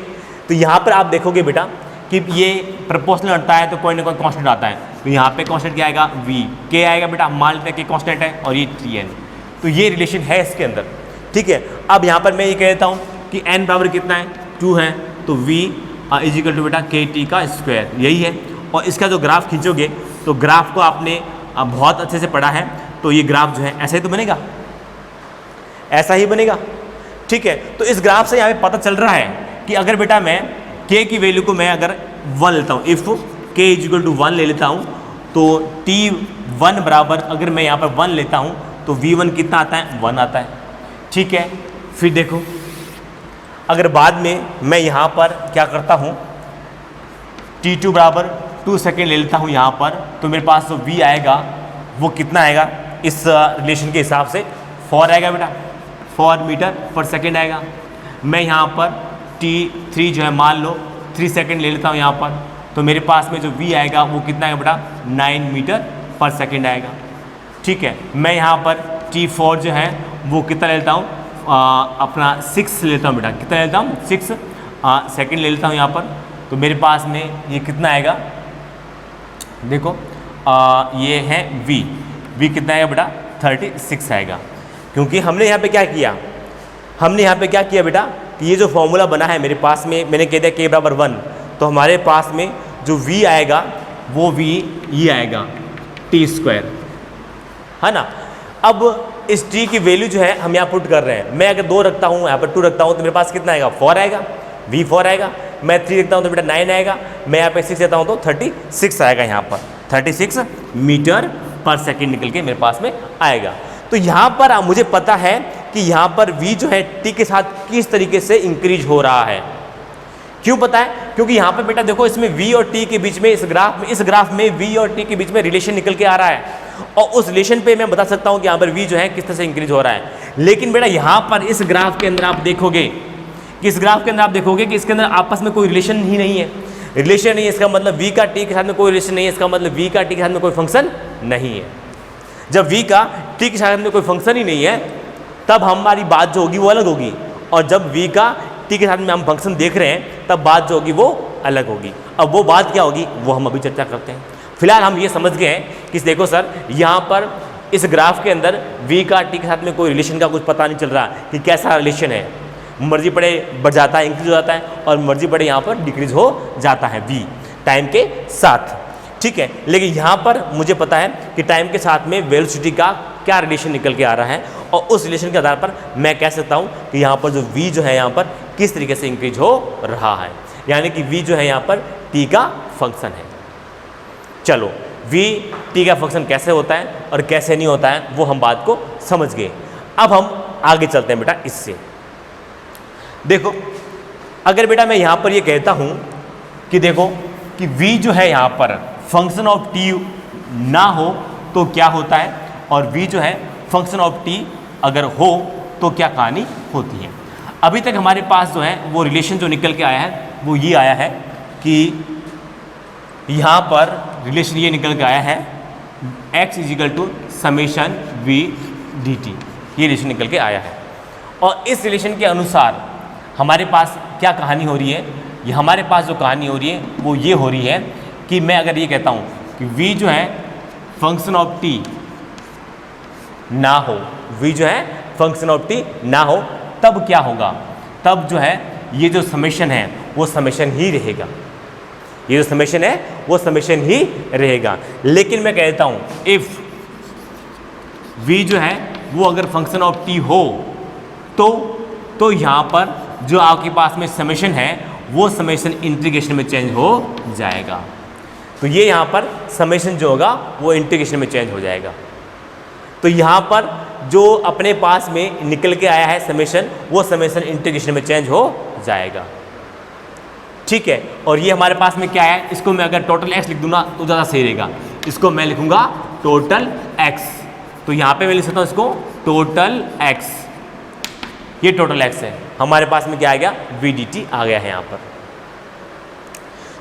तो यहाँ पर आप देखोगे बेटा कि ये प्रोपोर्शनल हटता है तो कोई ना कोई कांस्टेंट आता है। तो यहाँ पे कांस्टेंट क्या आएगा, v k आएगा बेटा, मान लेते हैं कि कांस्टेंट है और ये 3n। तो ये रिलेशन है इसके अंदर, ठीक है। अब यहाँ पर मैं ये कह देता हूँ कि n पावर कितना है, 2 है, तो v इजिकल टू बेटा kt का स्क्वायर, यही है। और इसका जो ग्राफ खींचोगे तो ग्राफ को आपने बहुत अच्छे से पढ़ा है, तो ये ग्राफ जो है ऐसा ही तो बनेगा, ऐसा ही बनेगा। ठीक है, तो इस ग्राफ से यहाँ पे पता चल रहा है कि अगर बेटा मैं k की वैल्यू को मैं अगर 1 लेता हूँ, इफ़ k इक्वल टू 1 ले लेता हूँ, तो t1 बराबर अगर मैं यहाँ पर 1 लेता हूँ तो v1 कितना आता है, 1 आता है। ठीक है, फिर देखो अगर बाद में मैं यहाँ पर क्या करता हूँ, t2 बराबर 2 सेकेंड ले लेता हूँ यहाँ पर, तो मेरे पास जो v आएगा वो कितना आएगा, इस रिलेशन के हिसाब से 4 आएगा बेटा, 4 मीटर पर सेकेंड आएगा। मैं यहाँ पर t3 जो है मान लो 3 सेकेंड ले लेता हूँ यहाँ पर, तो मेरे पास में जो v आएगा वो कितना आएगा बेटा, 9 मीटर पर सेकेंड आएगा। ठीक है, मैं यहाँ पर t4 जो है वो कितना ले लेता हूँ, अपना 6 लेता हूँ बेटा, कितना लेता हूँ, 6 सेकेंड ले लेता हूँ यहाँ पर, तो मेरे पास में ये कितना आएगा, देखो ये है v कितना आएगा बेटा, 36 आएगा। क्योंकि हमने यहाँ पे क्या किया, हमने यहाँ पे क्या किया बेटा कि ये जो फॉर्मूला बना है मेरे पास में, मैंने कह दिया k बराबर 1, तो हमारे पास में जो v आएगा वो v ये आएगा t², है ना। अब इस t की वैल्यू जो है हम यहाँ पुट कर रहे हैं, मैं अगर 2 रखता हूँ यहाँ पर 2 रखता हूँ तो मेरे पास कितना आएगा, 4 आएगा, v4 आएगा। मैं 3 रखता हूँ तो बेटा 9 आएगा, मैं यहाँ पे 6 लेता हूँ तो 36 आएगा, यहाँ पर 36 मीटर पर सेकेंड निकल के मेरे पास में आएगा। तो यहाँ पर मुझे पता है कि यहाँ पर v जो है t के साथ किस तरीके से इंक्रीज हो रहा है। क्यों पता है, क्योंकि यहाँ पर बेटा देखो इसमें v और t के बीच में, इस ग्राफ में v और t के बीच में रिलेशन निकल के आ रहा है, और उस रिलेशन पे मैं बता सकता हूँ कि यहाँ पर v जो है किस तरह से इंक्रीज हो रहा है। लेकिन बेटा यहाँ पर इस ग्राफ के अंदर आप देखोगे कि इसके अंदर आपस में कोई रिलेशन ही नहीं है, रिलेशन नहीं है, इसका मतलब v का t के साथ में कोई रिलेशन नहीं है, इसका मतलब v का t के साथ में कोई फंक्शन नहीं है। जब v का t के साथ में कोई फंक्शन ही नहीं है तब हमारी बात जो होगी वो अलग होगी, और जब v का t के साथ में हम फंक्शन देख रहे हैं तब बात जो होगी वो अलग होगी। अब वो बात क्या होगी वो हम अभी चर्चा करते हैं। फिलहाल हम ये समझ गए हैं कि देखो सर यहाँ पर इस ग्राफ के अंदर v का t के साथ में कोई रिलेशन का कुछ पता नहीं चल रहा कि कैसा रिलेशन है, मर्जी पड़े बढ़ जाता है, इंक्रीज हो जाता है, और मर्जी पड़े यहाँ पर डिक्रीज हो जाता है v टाइम के साथ। ठीक है, लेकिन यहाँ पर मुझे पता है कि टाइम के साथ में वेलोसिटी का क्या रिलेशन निकल के आ रहा है, और उस रिलेशन के आधार पर मैं कह सकता हूँ कि यहाँ पर जो v जो है यहाँ पर किस तरीके से इंक्रीज हो रहा है, यानी कि v जो है यहाँ पर t का फंक्शन है। चलो v t का फंक्शन कैसे होता है और कैसे नहीं होता है वो हम बात को समझ गए। अब हम आगे चलते हैं बेटा इससे। देखो अगर बेटा मैं यहाँ पर ये कहता हूँ कि देखो कि v जो है यहाँ पर फंक्शन ऑफ t ना हो तो क्या होता है, और v जो है फंक्शन ऑफ t अगर हो तो क्या कहानी होती है। अभी तक हमारे पास जो है वो रिलेशन जो निकल के आया है वो ये आया है कि यहाँ पर रिलेशन ये निकल के आया है x equal to summation v dt, ये रिलेशन निकल के आया है। और इस रिलेशन के अनुसार हमारे पास क्या कहानी हो रही है, ये हमारे पास जो कहानी हो रही है वो ये हो रही है कि मैं अगर ये कहता हूँ कि v जो है फंक्शन ऑफ t ना हो, v जो है फंक्शन ऑफ t ना हो, तब क्या होगा, तब जो है ये जो समेशन है वो समेशन ही रहेगा, ये जो समेशन है वो समेशन ही रहेगा। लेकिन मैं कहता हूँ इफ v जो है वो अगर फंक्शन ऑफ t हो तो यहाँ पर जो आपके पास में समेशन है वो समेशन इंटीग्रेशन में चेंज हो जाएगा। तो ये यहाँ पर समेशन जो होगा वो इंटीग्रेशन में चेंज हो जाएगा। तो यहाँ पर जो अपने पास में निकल के आया है समेशन, वो समेशन इंटीग्रेशन में चेंज हो जाएगा। ठीक है, और ये हमारे पास में क्या है, इसको मैं अगर टोटल x लिख दूंगा तो ज़्यादा सही रहेगा। इसको मैं लिखूंगा टोटल x, तो यहाँ पे मैं लिख सकता हूँ इसको टोटल x, ये टोटल x है। हमारे पास में क्या आ गया, v dt आ गया है यहाँ पर।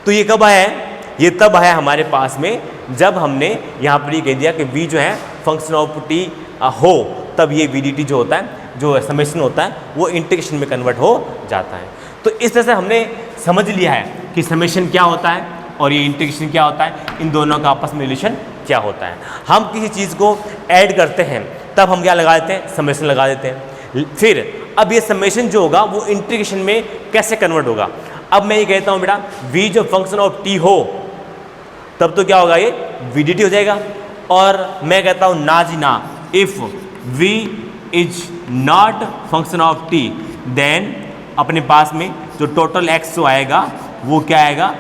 तो ये कब आया है, ये तब आया हमारे पास में जब हमने यहाँ पर ये कह दिया कि v जो है फंक्शन ऑफ t हो, तब ये v dt जो होता है, जो समेशन होता है वो इंटीग्रेशन में कन्वर्ट हो जाता है। तो इस तरह से हमने समझ लिया है कि समेशन क्या होता है और ये इंटीग्रेशन क्या होता है, इन दोनों का आपस में रिलेशन क्या होता है। हम किसी चीज़ को ऐड करते हैं तब हम क्या लगा देते हैं, समेशन लगा देते हैं। फिर अब ये समेशन जो होगा वो इंटीग्रेशन में कैसे कन्वर्ट होगा। अब मैं ये कहता हूँ बेटा v जो फंक्शन ऑफ t हो तब तो क्या होगा, ये v dt हो जाएगा। और मैं कहता हूँ ना जी ना, if v is not function of t, then अपने पास में जो टोटल एक्स जो आएगा वो क्या आएगा,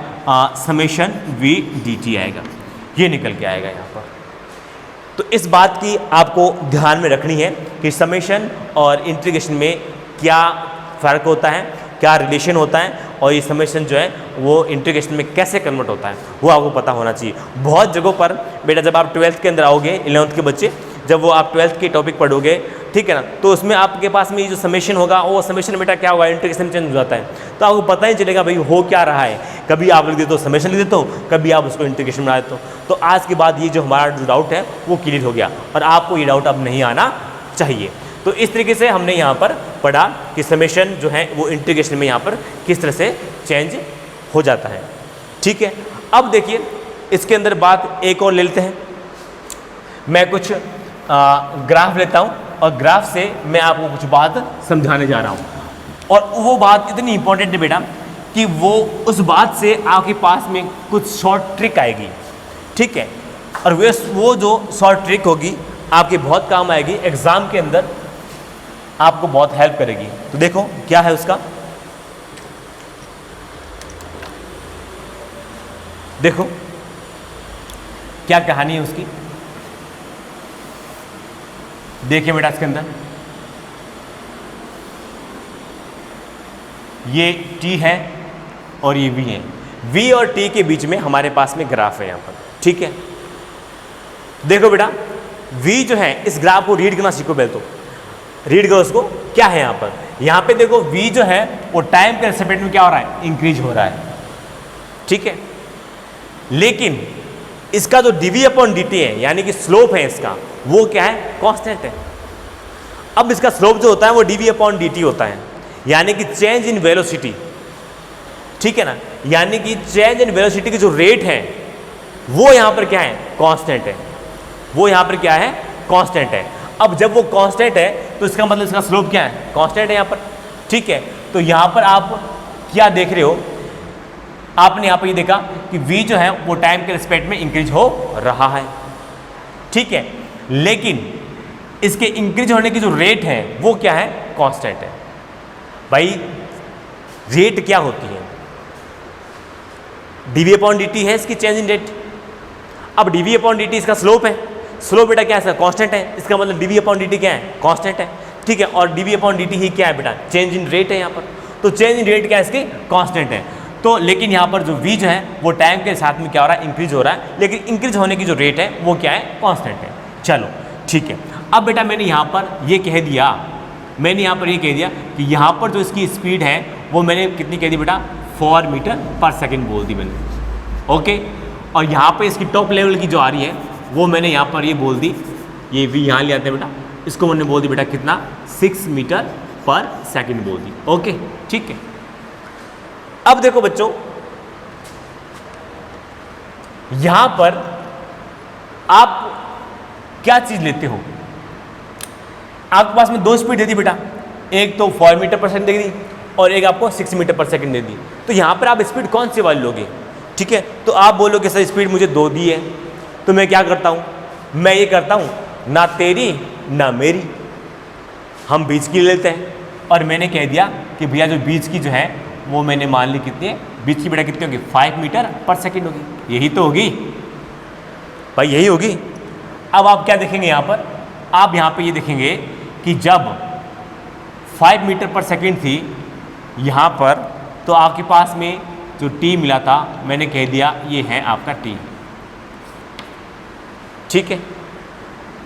समेशन वी डी टी आएगा, ये निकल के आएगा यहाँ पर। तो इस बात की आपको ध्यान में रखनी है कि समेशन और इंटीग्रेशन में क्या फ़र्क होता है, क्या रिलेशन होता है, और ये समेशन जो है वो इंटीग्रेशन में कैसे कन्वर्ट होता है वो आपको पता होना चाहिए। बहुत जगहों पर बेटा जब आप 12th के अंदर आओगे, 11th के बच्चे जब वो आप 12th के टॉपिक पढ़ोगे, ठीक है ना, तो उसमें आपके पास में ये जो समेशन होगा वो समेशन बेटा क्या होगा, इंटीग्रेशन चेंज हो जाता है, तो आपको पता ही चलेगा भाई हो क्या रहा है। कभी आप लिख देते हो समेशन लिख देते हो, कभी आप उसको इंटीग्रेशन बना देते हो। तो आज के बाद ये जो हमारा जो डाउट है वो क्लियर हो गया और आपको ये डाउट अब नहीं आना चाहिए। तो इस तरीके से हमने यहाँ पर पढ़ा कि समेशन जो है वो इंटीग्रेशन में यहाँ पर किस तरह से चेंज हो जाता है। ठीक है, अब देखिए इसके अंदर बात एक और ले लेते हैं। मैं कुछ ग्राफ लेता हूँ और ग्राफ से मैं आपको कुछ बात समझाने जा रहा हूँ, और वो बात इतनी इंपॉर्टेंट है बेटा कि वो उस बात से आपके पास में कुछ शॉर्ट ट्रिक आएगी। ठीक है, और वो जो शॉर्ट ट्रिक होगी आपके बहुत काम आएगी, एग्ज़ाम के अंदर आपको बहुत हेल्प करेगी। तो देखो क्या है उसका, देखो क्या कहानी है उसकी। देखिए बेटा इसके अंदर ये टी है और ये वी है, वी और टी के बीच में हमारे पास में ग्राफ है यहाँ पर। ठीक है, देखो बेटा वी जो है इस ग्राफ को रीड करना सीखो पहले, तो रीड करो उसको। क्या है यहाँ पर, यहाँ पे देखो वी जो है वो टाइम के रेस्पेक्ट में क्या हो रहा है, इंक्रीज हो रहा है। ठीक है, लेकिन इसका जो d v upon d t है यानी कि स्लोप है इसका, वो क्या है, कांस्टेंट है। अब इसका स्लोप जो होता है वो d v upon d t होता है, यानी कि चेंज इन वेलोसिटी। ठीक है ना, यानी कि चेंज इन वेलोसिटी की जो रेट है वो यहाँ पर क्या है, कांस्टेंट है। वो यहाँ पर क्या है, कांस्टेंट है। अब जब वो कांस्टेंट है तो इसका मतलब इसका स्लोप क्या है, कांस्टेंट है यहाँ पर। ठीक है, तो यहाँ पर आप क्या देख रहे हो, आपने यहाँ पर ये देखा कि v जो है वो टाइम के रिस्पेक्ट में इंक्रीज हो रहा है। ठीक है, लेकिन इसके इंक्रीज होने की जो रेट है वो क्या है, कांस्टेंट है। भाई रेट क्या होती है, डी अपॉन डी टी है इसकी चेंज इन रेट। अब डी अपॉन डी टी इसका स्लोप है, स्लोप बेटा क्या है, कांस्टेंट है, इसका मतलब डी अपॉन डी टी क्या है, कांस्टेंट है। ठीक है, और डी अपॉन डी टी ही क्या है बेटा, चेंज इन रेट है यहाँ पर। तो चेंज इन रेट क्या है इसकी, कांस्टेंट है। तो लेकिन यहाँ पर जो v जो है वो टाइम के साथ में क्या हो रहा है, इंक्रीज हो रहा है, लेकिन इंक्रीज होने की जो रेट है वो क्या है, कांस्टेंट है। चलो ठीक है, अब बेटा मैंने यहाँ पर ये कह दिया, मैंने यहाँ पर ये कह दिया कि यहाँ पर जो इसकी स्पीड है वो मैंने कितनी कह दी बेटा, 4 मीटर पर सेकेंड बोल दी मैंने। ओके, और यहाँ पर इसकी टॉप लेवल की जो आ रही है वो मैंने यहाँ पर ये बोल दी, ये v यहाँ ले आते हैं बेटा, इसको मैंने बोल दी बेटा कितना, 6 मीटर पर सेकेंड बोल दी। ओके ठीक है, अब देखो बच्चों यहां पर आप क्या चीज लेते हो, आपके पास में 2 स्पीड दे दी बेटा, एक तो 4 मीटर पर सेकंड दे दी और एक आपको 6 मीटर पर सेकंड दे दी। तो यहां पर आप स्पीड कौन सी वाली लोगे, ठीक है, तो आप बोलोगे सर स्पीड मुझे 2 दी है, तो मैं क्या करता हूं, मैं ये करता हूं ना तेरी ना मेरी, हम बीच की लेते हैं। और मैंने कह दिया कि भैया जो बीच की जो है वो मैंने मान ली कितनी है, बीच की बेटा कितनी होगी, 5 मीटर पर सेकंड होगी, यही तो होगी भाई, यही होगी। अब आप क्या देखेंगे यहाँ पर, आप यहाँ पे ये देखेंगे कि जब 5 मीटर पर सेकंड थी यहाँ पर, तो आपके पास में जो टी मिला था मैंने कह दिया ये है आपका टी। ठीक है,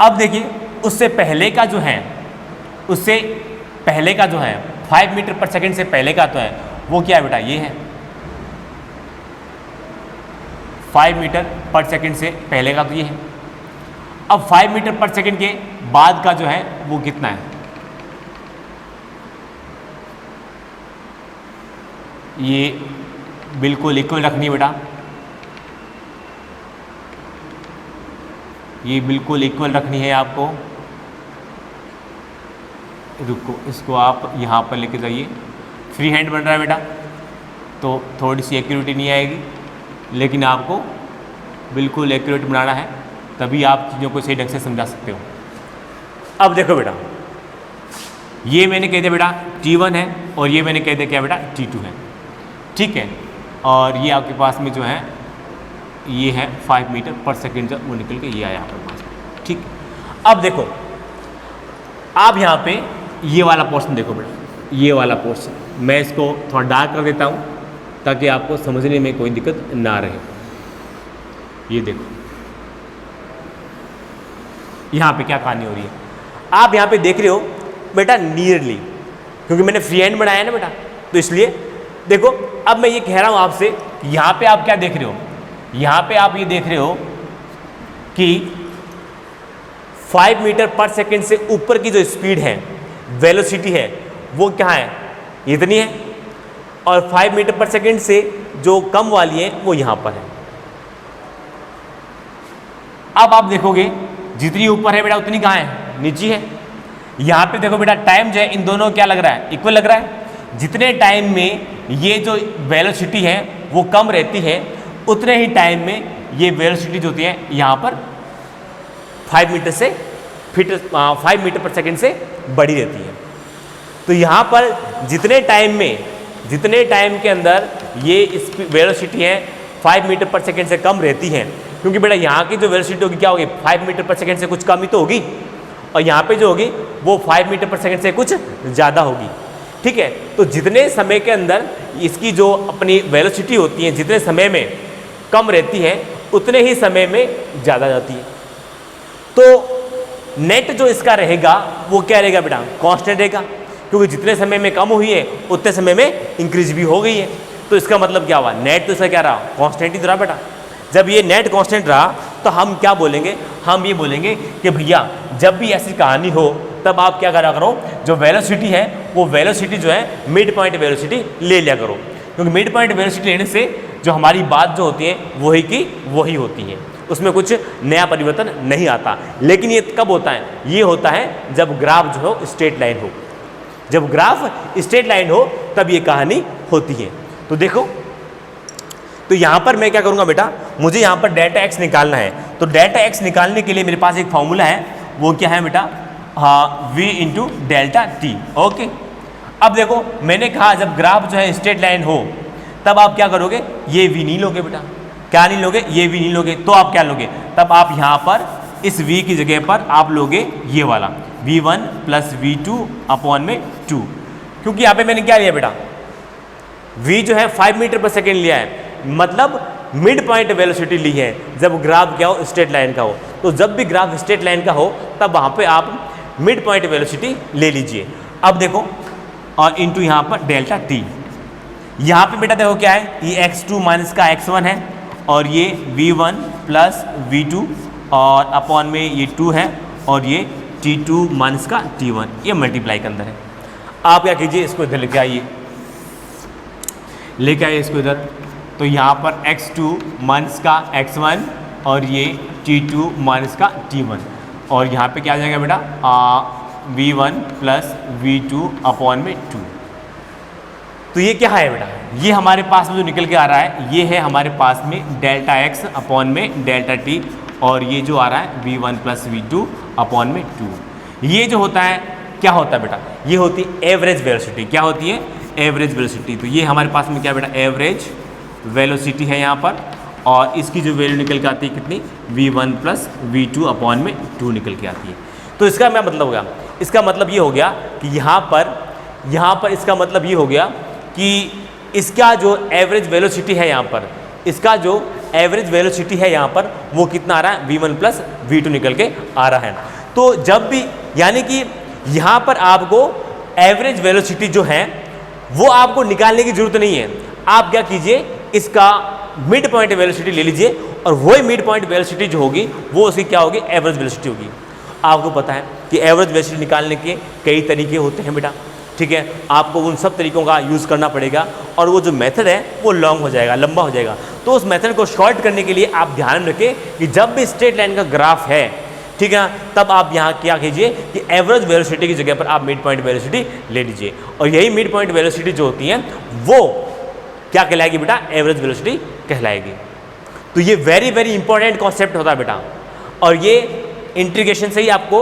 अब देखिए उससे पहले का जो है, उससे पहले का जो है 5 मीटर पर सेकंड से पहले का तो है वो क्या है बेटा, ये है 5 मीटर पर सेकंड से पहले का तो ये है। अब 5 मीटर पर सेकंड के बाद का जो है वो कितना है, ये बिल्कुल इक्वल रखनी है बेटा, ये बिल्कुल इक्वल रखनी है आपको। रुको इसको आप यहाँ पर लेके जाइए, फ्री हैंड बन रहा है बेटा तो थोड़ी सी एक्यूरेटी नहीं आएगी, लेकिन आपको बिल्कुल एक्यूरेट बनाना है, तभी आप चीज़ों को सही ढंग से समझा सकते हो। अब देखो बेटा ये मैंने कह दिया बेटा T1 है और ये मैंने कह दिया क्या बेटा T2 है, ठीक है। और ये आपके पास में जो है ये है 5 मीटर पर सेकेंड, जब वो निकल के ये आया आपके पास, ठीक है। अब देखो आप यहाँ पे ये वाला पोर्शन देखो बेटा, ये वाला पोर्शन मैं इसको थोड़ा डार्क कर देता हूँ ताकि आपको समझने में कोई दिक्कत ना रहे। ये देखो यहाँ पे क्या कहानी हो रही है, आप यहाँ पे देख रहे हो बेटा नियरली, क्योंकि मैंने फ्री हैंड बनाया है ना बेटा, तो इसलिए देखो अब मैं ये कह रहा हूँ आपसे, यहाँ पे आप क्या देख रहे हो, यहाँ पे आप ये देख रहे हो कि 5 मीटर पर सेकेंड से ऊपर की जो स्पीड है, वेलोसिटी है, वो क्या है, इतनी है, और 5 मीटर पर सेकेंड से जो कम वाली है वो यहाँ पर है। अब आप देखोगे जितनी ऊपर है बेटा उतनी कहाँ है, नीचे है। यहाँ पे देखो बेटा टाइम जो है इन दोनों क्या लग रहा है, इक्वल लग रहा है। जितने टाइम में ये जो वेलोसिटी है वो कम रहती है, उतने ही टाइम में ये वेलोसिटी जो होती है यहाँ पर 5 मीटर पर सेकेंड से बड़ी रहती है। तो यहाँ पर जितने टाइम के अंदर ये वेलोसिटी है 5 मीटर पर सेकेंड से कम रहती है, क्योंकि बेटा यहाँ की जो वेलोसिटी होगी क्या होगी, 5 मीटर पर सेकेंड से कुछ कम ही तो होगी, और यहाँ पे जो होगी वो 5 मीटर पर सेकेंड से कुछ ज़्यादा होगी, ठीक है। तो जितने समय के अंदर इसकी जो अपनी वेलोसिटी होती है, जितने समय में कम रहती है उतने ही समय में ज़्यादा जाती है। तो नेट जो इसका रहेगा वो क्या रहेगा बेटा, कांस्टेंट रहेगा, क्योंकि जितने समय में कम हुई है उतने समय में इंक्रीज भी हो गई है। तो इसका मतलब क्या हुआ, नेट तो इसका क्या रहा, कांस्टेंट ही तो रहा बेटा। जब ये नेट कांस्टेंट रहा तो हम क्या बोलेंगे, हम ये बोलेंगे कि भैया जब भी ऐसी कहानी हो तब आप क्या करा करो, जो वेलोसिटी है वो वेलोसिटी जो है मिड पॉइंट वेलोसिटी ले लिया करो, क्योंकि मिड पॉइंट वेलोसिटी लेने से जो हमारी बात जो होती है वही की वही होती है, उसमें कुछ नया परिवर्तन नहीं आता। लेकिन ये कब होता है, ये होता है जब ग्राफ जो हो स्ट्रेट लाइन हो, जब ग्राफ स्ट्रेट लाइन हो तब ये कहानी होती है। तो देखो, तो यहाँ पर मैं क्या करूँगा बेटा, मुझे यहाँ पर डेल्टा एक्स निकालना है, तो डेल्टा एक्स निकालने के लिए मेरे पास एक फॉर्मूला है, वो क्या है बेटा, v into delta T. Okay, अब देखो मैंने कहा जब ग्राफ जो है स्ट्रेट लाइन हो तब आप क्या करोगे, ये v नहीं लोगे बेटा, क्या नहीं लोगे, ये v नहीं लोगे, तो आप क्या लोगे, तब आप यहाँ पर इस v की जगह पर आप लोगे ये वाला v1 प्लस v2 अपॉन में 2, क्योंकि यहाँ पे मैंने क्या लिया बेटा, v जो है 5 मीटर पर सेकेंड लिया है, मतलब मिड पॉइंट वेलोसिटी ली है जब ग्राफ क्या हो, स्ट्रेट लाइन का हो। तो जब भी ग्राफ स्ट्रेट लाइन का हो तब वहाँ पे आप मिड पॉइंट वेलोसिटी ले लीजिए। अब देखो, और इनटू यहाँ पर डेल्टा टी, यहाँ पे बेटा देखो क्या है, ये x2 माइनस का x1 है, और ये v1 प्लस v2 और अपॉन में ये 2 है, और ये t2 माइनस का t1, ये मल्टीप्लाई के अंदर है। आप क्या कीजिए, इसको इधर लेके आइए, लेके आइए इसको इधर, तो यहाँ पर x2 माइनस का x1 और ये t2 माइनस का t1, और यहाँ पे क्या आ जाएगा बेटा, v1 प्लस v2 अपॉन में 2। तो ये क्या है बेटा, ये हमारे पास में जो निकल के आ रहा है ये है हमारे पास में डेल्टा x अपॉन में डेल्टा t, और ये जो आ रहा है v1 प्लस v2 अपॉन में 2। ये जो होता है क्या होता है बेटा, ये होती है एवरेज वेलोसिटी। क्या होती है, एवरेज वेलोसिटी। तो ये हमारे पास में क्या बेटा, एवरेज वेलोसिटी है यहाँ पर, और इसकी जो वैल्यू निकल के आती है कितनी, v1 प्लस v2 अपॉन में 2 निकल के आती है। तो इसका क्या मतलब हो गया, इसका मतलब ये हो गया कि यहाँ पर इसका मतलब ये हो गया कि इसका जो एवरेज वेलोसिटी है यहाँ पर, इसका जो एवरेज वेलोसिटी है यहाँ पर वो कितना आ रहा है, v1 प्लस v2 निकल के आ रहा है। तो जब भी, यानी कि यहाँ पर आपको एवरेज वेलोसिटी जो है वो आपको निकालने की जरूरत नहीं है। आप क्या कीजिए, इसका मिड पॉइंट वेलोसिटी ले लीजिए, और वही मिड पॉइंट वेलोसिटी जो होगी वो उसकी क्या होगी, एवरेज वेलोसिटी होगी। आपको पता है कि एवरेज वेलोसिटी निकालने के कई तरीके होते हैं बेटा, ठीक है। आपको उन सब तरीकों का यूज़ करना पड़ेगा, और वो जो मेथड है वो लॉन्ग हो जाएगा, लंबा हो जाएगा। तो उस मेथड को शॉर्ट करने के लिए आप ध्यान रखें कि जब भी स्ट्रेट लाइन का ग्राफ है, ठीक है, तब आप यहाँ क्या कीजिए कि एवरेज वेलोसिटी की जगह पर आप मिड पॉइंट वेलोसिटी ले लीजिए, और यही मिड पॉइंट वेलोसिटी जो होती है वो क्या कहलाएगी बेटा, एवरेज वेलोसिटी कहलाएगी। तो ये वेरी वेरी इंपॉर्टेंट कॉन्सेप्ट होता है बेटा, और ये इंटीग्रेशन से ही आपको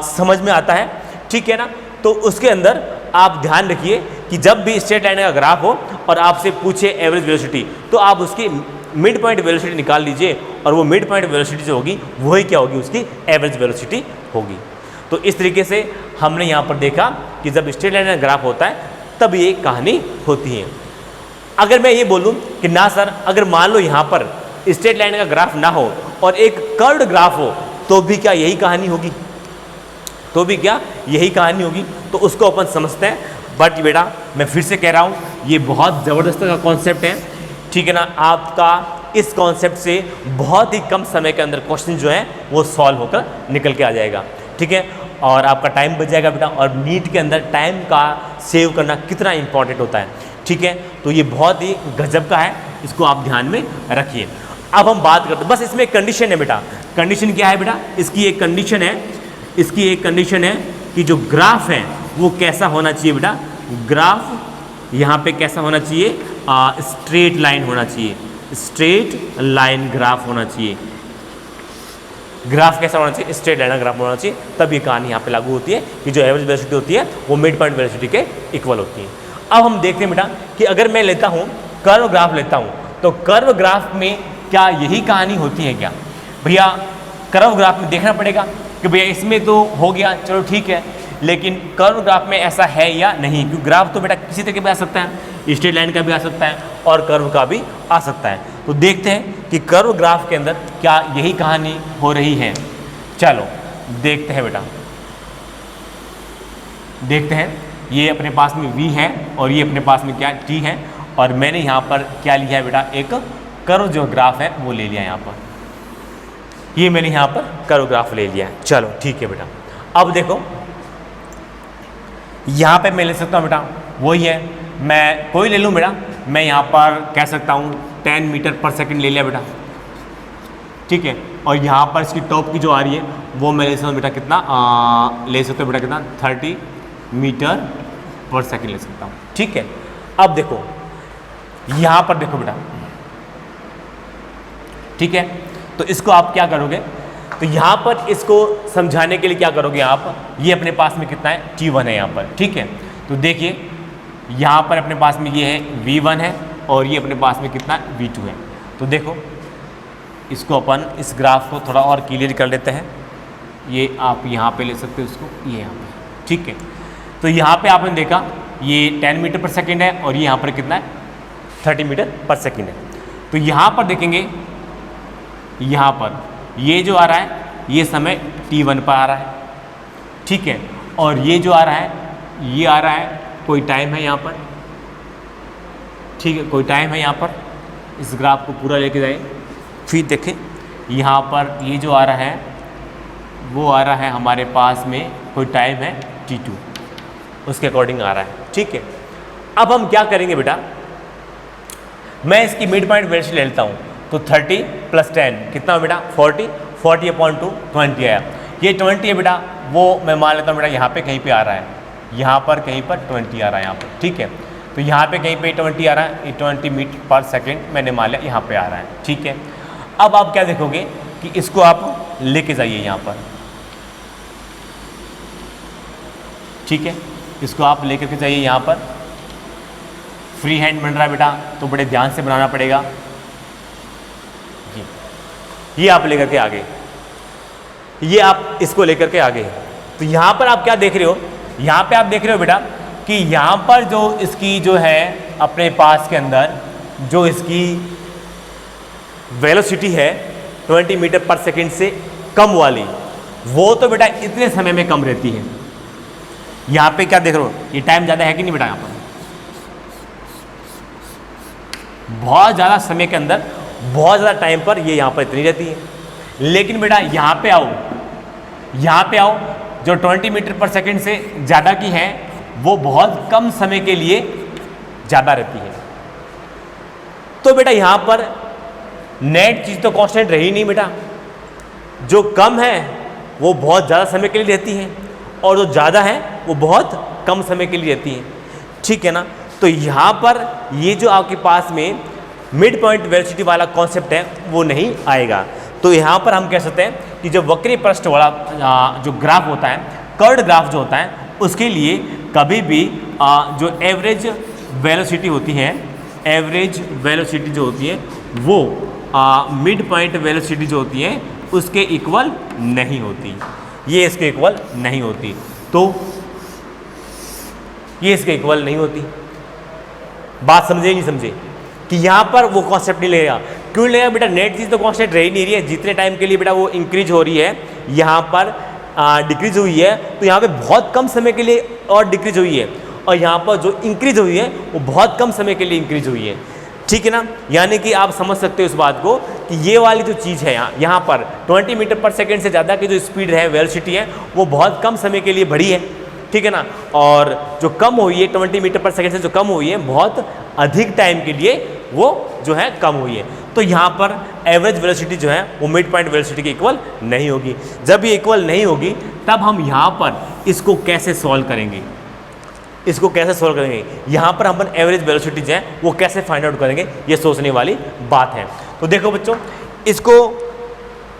समझ में आता है, ठीक है ना। तो उसके अंदर आप ध्यान रखिए कि जब भी स्ट्रेट लाइन का ग्राफ हो और आपसे पूछे एवरेज वेलोसिटी, तो आप उसकी मिड पॉइंट वेलोसिटी निकाल लीजिए और वो मिड पॉइंट वेलोसिटी जो होगी वही क्या होगी, उसकी एवरेज वेलोसिटी होगी। तो इस तरीके से हमने यहाँ पर देखा कि जब स्ट्रेट लाइन का ग्राफ होता है तब ये कहानी होती है। अगर मैं ये बोलूँ कि ना सर, अगर मान लो यहाँ पर स्ट्रेट लाइन का ग्राफ ना हो और एक कर्व्ड ग्राफ हो, तो भी क्या यही कहानी होगी? तो भी क्या यही कहानी होगी? तो उसको अपन समझते हैं। बट बेटा मैं फिर से कह रहा हूँ, ये बहुत ज़बरदस्त का कॉन्सेप्ट है, ठीक है ना। आपका इस कॉन्सेप्ट से बहुत ही कम समय के अंदर क्वेश्चन जो है वो सॉल्व होकर निकल के आ जाएगा, ठीक है। और आपका टाइम बच जाएगा बेटा। और नीट के अंदर टाइम का सेव करना कितना इंपॉर्टेंट होता है, ठीक है। तो ये बहुत ही गजब का है, इसको आप ध्यान में रखिए। अब हम बात करते हैं, बस इसमें एक कंडीशन है बेटा। कंडीशन क्या है बेटा? इसकी एक कंडीशन है, इसकी एक कंडीशन है कि जो ग्राफ है वो कैसा होना चाहिए बेटा? ग्राफ यहाँ पे कैसा होना चाहिए? स्ट्रेट लाइन होना चाहिए, स्ट्रेट लाइन ग्राफ होना चाहिए। ग्राफ कैसा होना चाहिए? स्ट्रेट लाइन ग्राफ होना चाहिए। तब ये कहानी यहाँ पे लागू होती है कि जो एवरेज वेलोसिटी होती है वो मिड पॉइंट वेलोसिटी के इक्वल होती है। अब हम देखते हैं बेटा कि अगर मैं लेता हूँ कर्व ग्राफ लेता हूँ, तो कर्व ग्राफ में क्या यही कहानी होती है क्या? भैया कर्व ग्राफ में देखना पड़ेगा कि भैया इसमें तो हो गया, चलो ठीक है, लेकिन कर्व ग्राफ में ऐसा है या नहीं? क्योंकि ग्राफ तो बेटा किसी तरीके भी आ सकता है, स्ट्रेट लाइन का भी आ सकता है और कर्व का भी आ सकता है। तो देखते हैं कि कर्व ग्राफ के अंदर क्या यही कहानी हो रही है। चलो देखते हैं बेटा, देखते हैं। ये अपने पास में v है और ये अपने पास में क्या t है, और मैंने यहाँ पर क्या लिया है बेटा? एक कर्व जो ग्राफ है वो ले लिया यहाँ पर। ये मैंने यहाँ पर कर्व ग्राफ ले लिया है। चलो ठीक है बेटा। अब देखो यहाँ पे मैं ले सकता हूँ बेटा, वही है, मैं कोई ले लूँ बेटा। मैं यहाँ पर कह सकता हूँ 10 मीटर पर सेकंड ले लिया बेटा, ठीक है। और यहाँ पर इसकी टॉप की जो आ रही है वो मैं ले सकता हूँ बेटा कितना ले सकता हूँ बेटा कितना? 30 मीटर पर सेकंड ले सकता हूँ, ठीक है। अब देखो यहाँ पर देखो बेटा, ठीक है। तो इसको आप क्या करोगे? तो यहाँ पर इसको समझाने के लिए क्या करोगे आप? ये अपने पास में कितना है? T1 है यहाँ पर, ठीक है। तो देखिए यहाँ पर अपने पास में ये है V1 है और ये अपने पास में कितना V2 है। तो देखो इसको अपन इस ग्राफ को थोड़ा और क्लियर कर लेते हैं। ये आप यहाँ पे ले सकते हो इसको, ये यहाँ पे, ठीक है। तो यहाँ पे आपने देखा ये 10 मीटर पर सेकेंड है और ये यहाँ पर कितना है? 30 मीटर पर सेकेंड है। तो यहाँ पर देखेंगे, यहाँ पर ये जो आ रहा है ये समय T1 पर आ रहा है, ठीक है। और ये जो आ रहा है ये आ रहा है, कोई टाइम है यहाँ पर, ठीक है, कोई टाइम है यहाँ पर। इस ग्राफ को पूरा लेके जाए, फिर देखें यहाँ पर ये जो आ रहा है वो आ रहा है हमारे पास में, कोई टाइम है T2, उसके अकॉर्डिंग आ रहा है, ठीक है। अब हम क्या करेंगे बेटा? मैं इसकी मिड पॉइंट वेलोसिटी ले लेता हूँ। तो 30 + 10 कितना हो बेटा? 40, 40/2 20 आया। ये 20 है बेटा, वो मैं मान लेता हूँ बेटा यहाँ पे कहीं पे आ रहा है, यहाँ पर कहीं पर 20 आ रहा है यहाँ पर, ठीक है। तो यहाँ पे कहीं पे 20 आ रहा है, ये 20 मीटर पर सेकेंड मैंने मान लिया यहाँ पे आ रहा है, ठीक है। अब आप क्या देखोगे कि इसको आप लेके जाइए यहाँ पर, ठीक है। इसको आप लेकर के जाइए यहाँ पर। फ्री हैंड बन रहा है बेटा, तो बड़े ध्यान से बनाना पड़ेगा। ये आप लेकर के आगे, ये आप इसको लेकर के आगे। तो यहाँ पर आप क्या देख रहे हो? यहाँ पे आप देख रहे हो बेटा कि यहाँ पर जो इसकी जो है अपने पास के अंदर जो इसकी वेलोसिटी है 20 मीटर पर सेकेंड से कम वाली, वो तो बेटा इतने समय में कम रहती है। यहाँ पे क्या देख रहे हो? ये टाइम ज़्यादा है कि नहीं बेटा? यहाँ पर बहुत ज़्यादा समय के अंदर बहुत ज़्यादा टाइम पर ये यहाँ पर इतनी रहती है। लेकिन बेटा यहाँ पे आओ, यहाँ पे आओ, जो 20 मीटर पर सेकेंड से ज़्यादा की है वो बहुत कम समय के लिए ज़्यादा रहती है। तो बेटा यहाँ पर नेट चीज़ तो कांस्टेंट रही नहीं बेटा। जो कम है वो बहुत ज़्यादा समय के लिए रहती है और जो ज़्यादा है वो बहुत कम समय के लिए रहती है, ठीक है ना। तो यहाँ पर ये जो आपके पास में मिड पॉइंट वेलोसिटी वाला कॉन्सेप्ट है वो नहीं आएगा। तो यहाँ पर हम कह सकते हैं कि जो वक्री पृष्ठ वाला जो ग्राफ होता है, कर्व्ड ग्राफ जो होता है, उसके लिए कभी भी जो एवरेज वेलोसिटी होती है, एवरेज वेलोसिटी जो होती है वो मिड पॉइंट वेलोसिटी जो होती है उसके इक्वल नहीं होती, ये इसके इक्वल नहीं होती। तो ये इसके इक्वल नहीं होती। बात समझे नहीं समझे कि यहाँ पर वो कॉन्सेप्ट नहीं लगेगा। क्यों लगेगा बेटा? नेट चीज़ तो कॉन्स्टेंट रह ही नहीं रही है। जितने टाइम के लिए बेटा वो इंक्रीज हो रही है, यहाँ पर डिक्रीज हुई है, तो यहाँ पे बहुत कम समय के लिए और डिक्रीज हुई है, और यहाँ पर जो इंक्रीज हुई है वो बहुत कम समय के लिए इंक्रीज हुई है। ठीक है ना? यानी कि आप समझ सकते हो इस बात को कि ये वाली जो चीज़ है यहाँ पर 20 मीटर पर सेकेंड से ज़्यादा की जो स्पीड है, वेलोसिटी है, वो बहुत कम समय के लिए बढ़ी है। ठीक है ना? और जो कम हुई है 20 मीटर पर सेकेंड से जो कम हुई है, बहुत अधिक टाइम के लिए वो जो है कम हुई है। तो यहाँ पर एवरेज वेलोसिटी जो है वो मिड पॉइंट वेलोसिटी के इक्वल नहीं होगी। जब ये इक्वल नहीं होगी तब हम यहाँ पर इसको कैसे सॉल्व करेंगे, इसको कैसे सॉल्व करेंगे, यहाँ पर हम एवरेज वेलोसिटी जो है वो कैसे फाइंड आउट करेंगे, ये सोचने वाली बात है। तो देखो बच्चों, इसको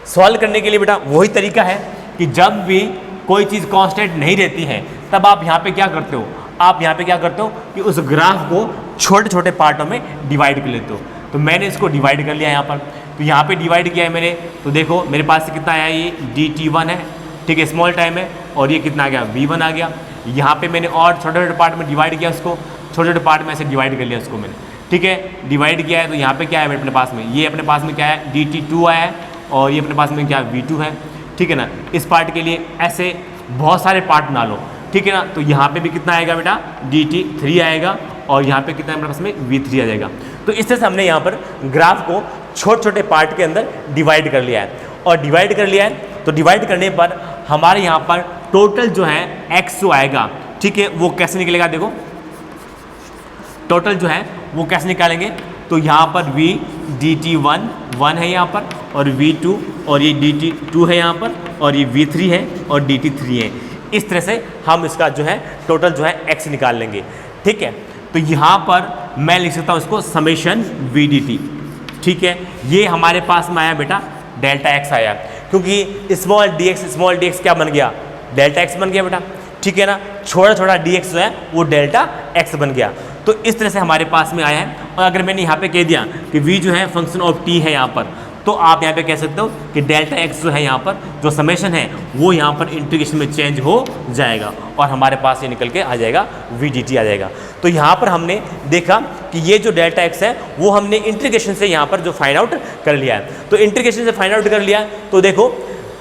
सॉल्व करने के लिए बेटा वही तरीका है कि जब भी कोई चीज़ कांस्टेंट नहीं रहती है तब आप यहाँ पे क्या करते हो, आप यहाँ पे क्या करते हो कि उस ग्राफ को छोटे छोटे पार्टों में डिवाइड कर लेते हो। तो मैंने इसको डिवाइड कर लिया यहाँ पर, तो यहाँ पे डिवाइड किया है मैंने, तो देखो मेरे पास से कितना आया, ये dt1 है, ठीक है, स्मॉल टाइम है, और ये कितना आ गया, v1 आ गया। यहाँ पे मैंने और छोटे छोटे पार्ट में डिवाइड किया उसको, छोटे छोटे पार्ट में ऐसे डिवाइड कर लिया उसको मैंने, ठीक है, डिवाइड किया है। तो यहाँ पे क्या है अपने पास में, ये अपने पास में क्या है, dt2 आया है, और ये अपने पास में क्या v2 है। ठीक है ना? इस पार्ट के लिए ऐसे बहुत सारे पार्ट बना लो, ठीक है ना? तो यहाँ पे भी कितना आएगा बेटा, dt3 आएगा, और यहाँ पे कितना हमारे पास में v3 आ जाएगा। तो इस तरह से हमने यहाँ पर ग्राफ को छोटे छोटे पार्ट के अंदर डिवाइड कर लिया है, और डिवाइड कर लिया है तो डिवाइड करने पर हमारे यहाँ पर टोटल जो है x जो आएगा, ठीक है, वो कैसे निकलेगा, देखो टोटल जो है वो कैसे निकालेंगे। तो यहाँ पर v dt1 1 है यहाँ पर, और v2 और ये dt2 है यहाँ पर, और ये v3 है और dt3 है। इस तरह से हम इसका जो है टोटल जो है x निकाल लेंगे। ठीक है? तो यहाँ पर मैं लिख सकता हूँ इसको समेशन v dt। ठीक है? ये हमारे पास में आया बेटा डेल्टा x आया, क्योंकि स्मॉल dx क्या बन गया, डेल्टा x बन गया बेटा। ठीक है ना? छोटा छोटा dx जो है वो डेल्टा x बन गया। तो इस तरह से हमारे पास में आया है। और अगर मैंने यहाँ पे कह दिया कि v जो है फंक्शन ऑफ t है यहाँ पर, तो आप यहाँ पे कह सकते हो कि डेल्टा x जो है यहाँ पर जो समेशन है वो यहाँ पर इंटीग्रेशन में चेंज हो जाएगा, और हमारे पास ये निकल के आ जाएगा v dt आ जाएगा। तो यहाँ पर हमने देखा कि ये जो डेल्टा x है वो हमने इंटीग्रेशन से यहाँ पर जो फाइंड आउट कर लिया है। तो इंटीग्रेशन से फाइंड आउट कर लिया, तो देखो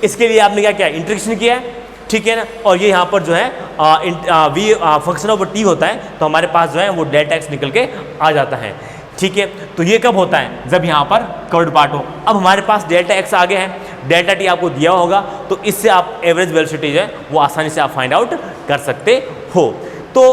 इसके लिए आपने क्या किया, इंटीग्रेशन किया है, ठीक है ना? और ये यहाँ पर जो है v फंक्शन ऑफ t होता है, तो हमारे पास जो है वो डेल्टा x निकल के आ जाता है। ठीक है? तो ये कब होता है, जब यहाँ पर कर्व्ड पार्ट हो। अब हमारे पास डेल्टा x आगे है, डेल्टा t आपको दिया होगा, तो इससे आप एवरेज वेलोसिटी जो है वो आसानी से आप फाइंड आउट कर सकते हो। तो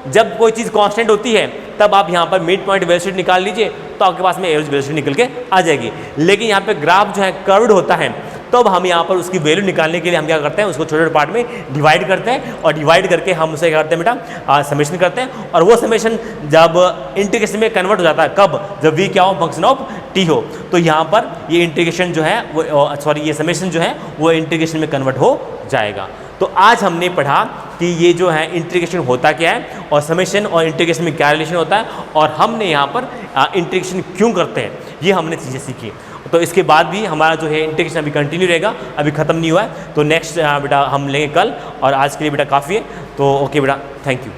जब कोई चीज़ कांस्टेंट होती है तब आप यहाँ पर मिड पॉइंट वेलोसिटी निकाल लीजिए, तो आपके पास में एवरेज वेलोसिटी निकल के आ जाएगी। लेकिन यहाँ पे ग्राफ जो है कर्व्ड होता है, तब हम यहाँ पर उसकी वैल्यू निकालने के लिए हम क्या करते हैं, उसको छोटे छोटे पार्ट में डिवाइड करते हैं, और डिवाइड करके हम उसे क्या करते हैं बेटा, समेशन करते हैं। और वो समेशन जब इंटीग्रेशन में कन्वर्ट हो जाता है, कब, जब v क्या हो, फंक्शन ऑफ t हो, तो यहाँ पर ये इंटीग्रेशन जो है वो सॉरी ये समेशन जो है वो इंटीग्रेशन में कन्वर्ट हो जाएगा। तो आज हमने पढ़ा कि ये जो है इंटीग्रेशन होता क्या है, और समेशन और इंटीग्रेशन में क्या रिलेशन होता है, और हमने यहाँ पर इंटीग्रेशन क्यों करते हैं, ये हमने चीज़ें सीखी। तो इसके बाद भी हमारा जो है इंटीग्रेशन अभी कंटिन्यू रहेगा, अभी ख़त्म नहीं हुआ है। तो नेक्स्ट बेटा हम लेंगे कल, और आज के लिए बेटा काफ़ी है। तो ओके बेटा, थैंक यू।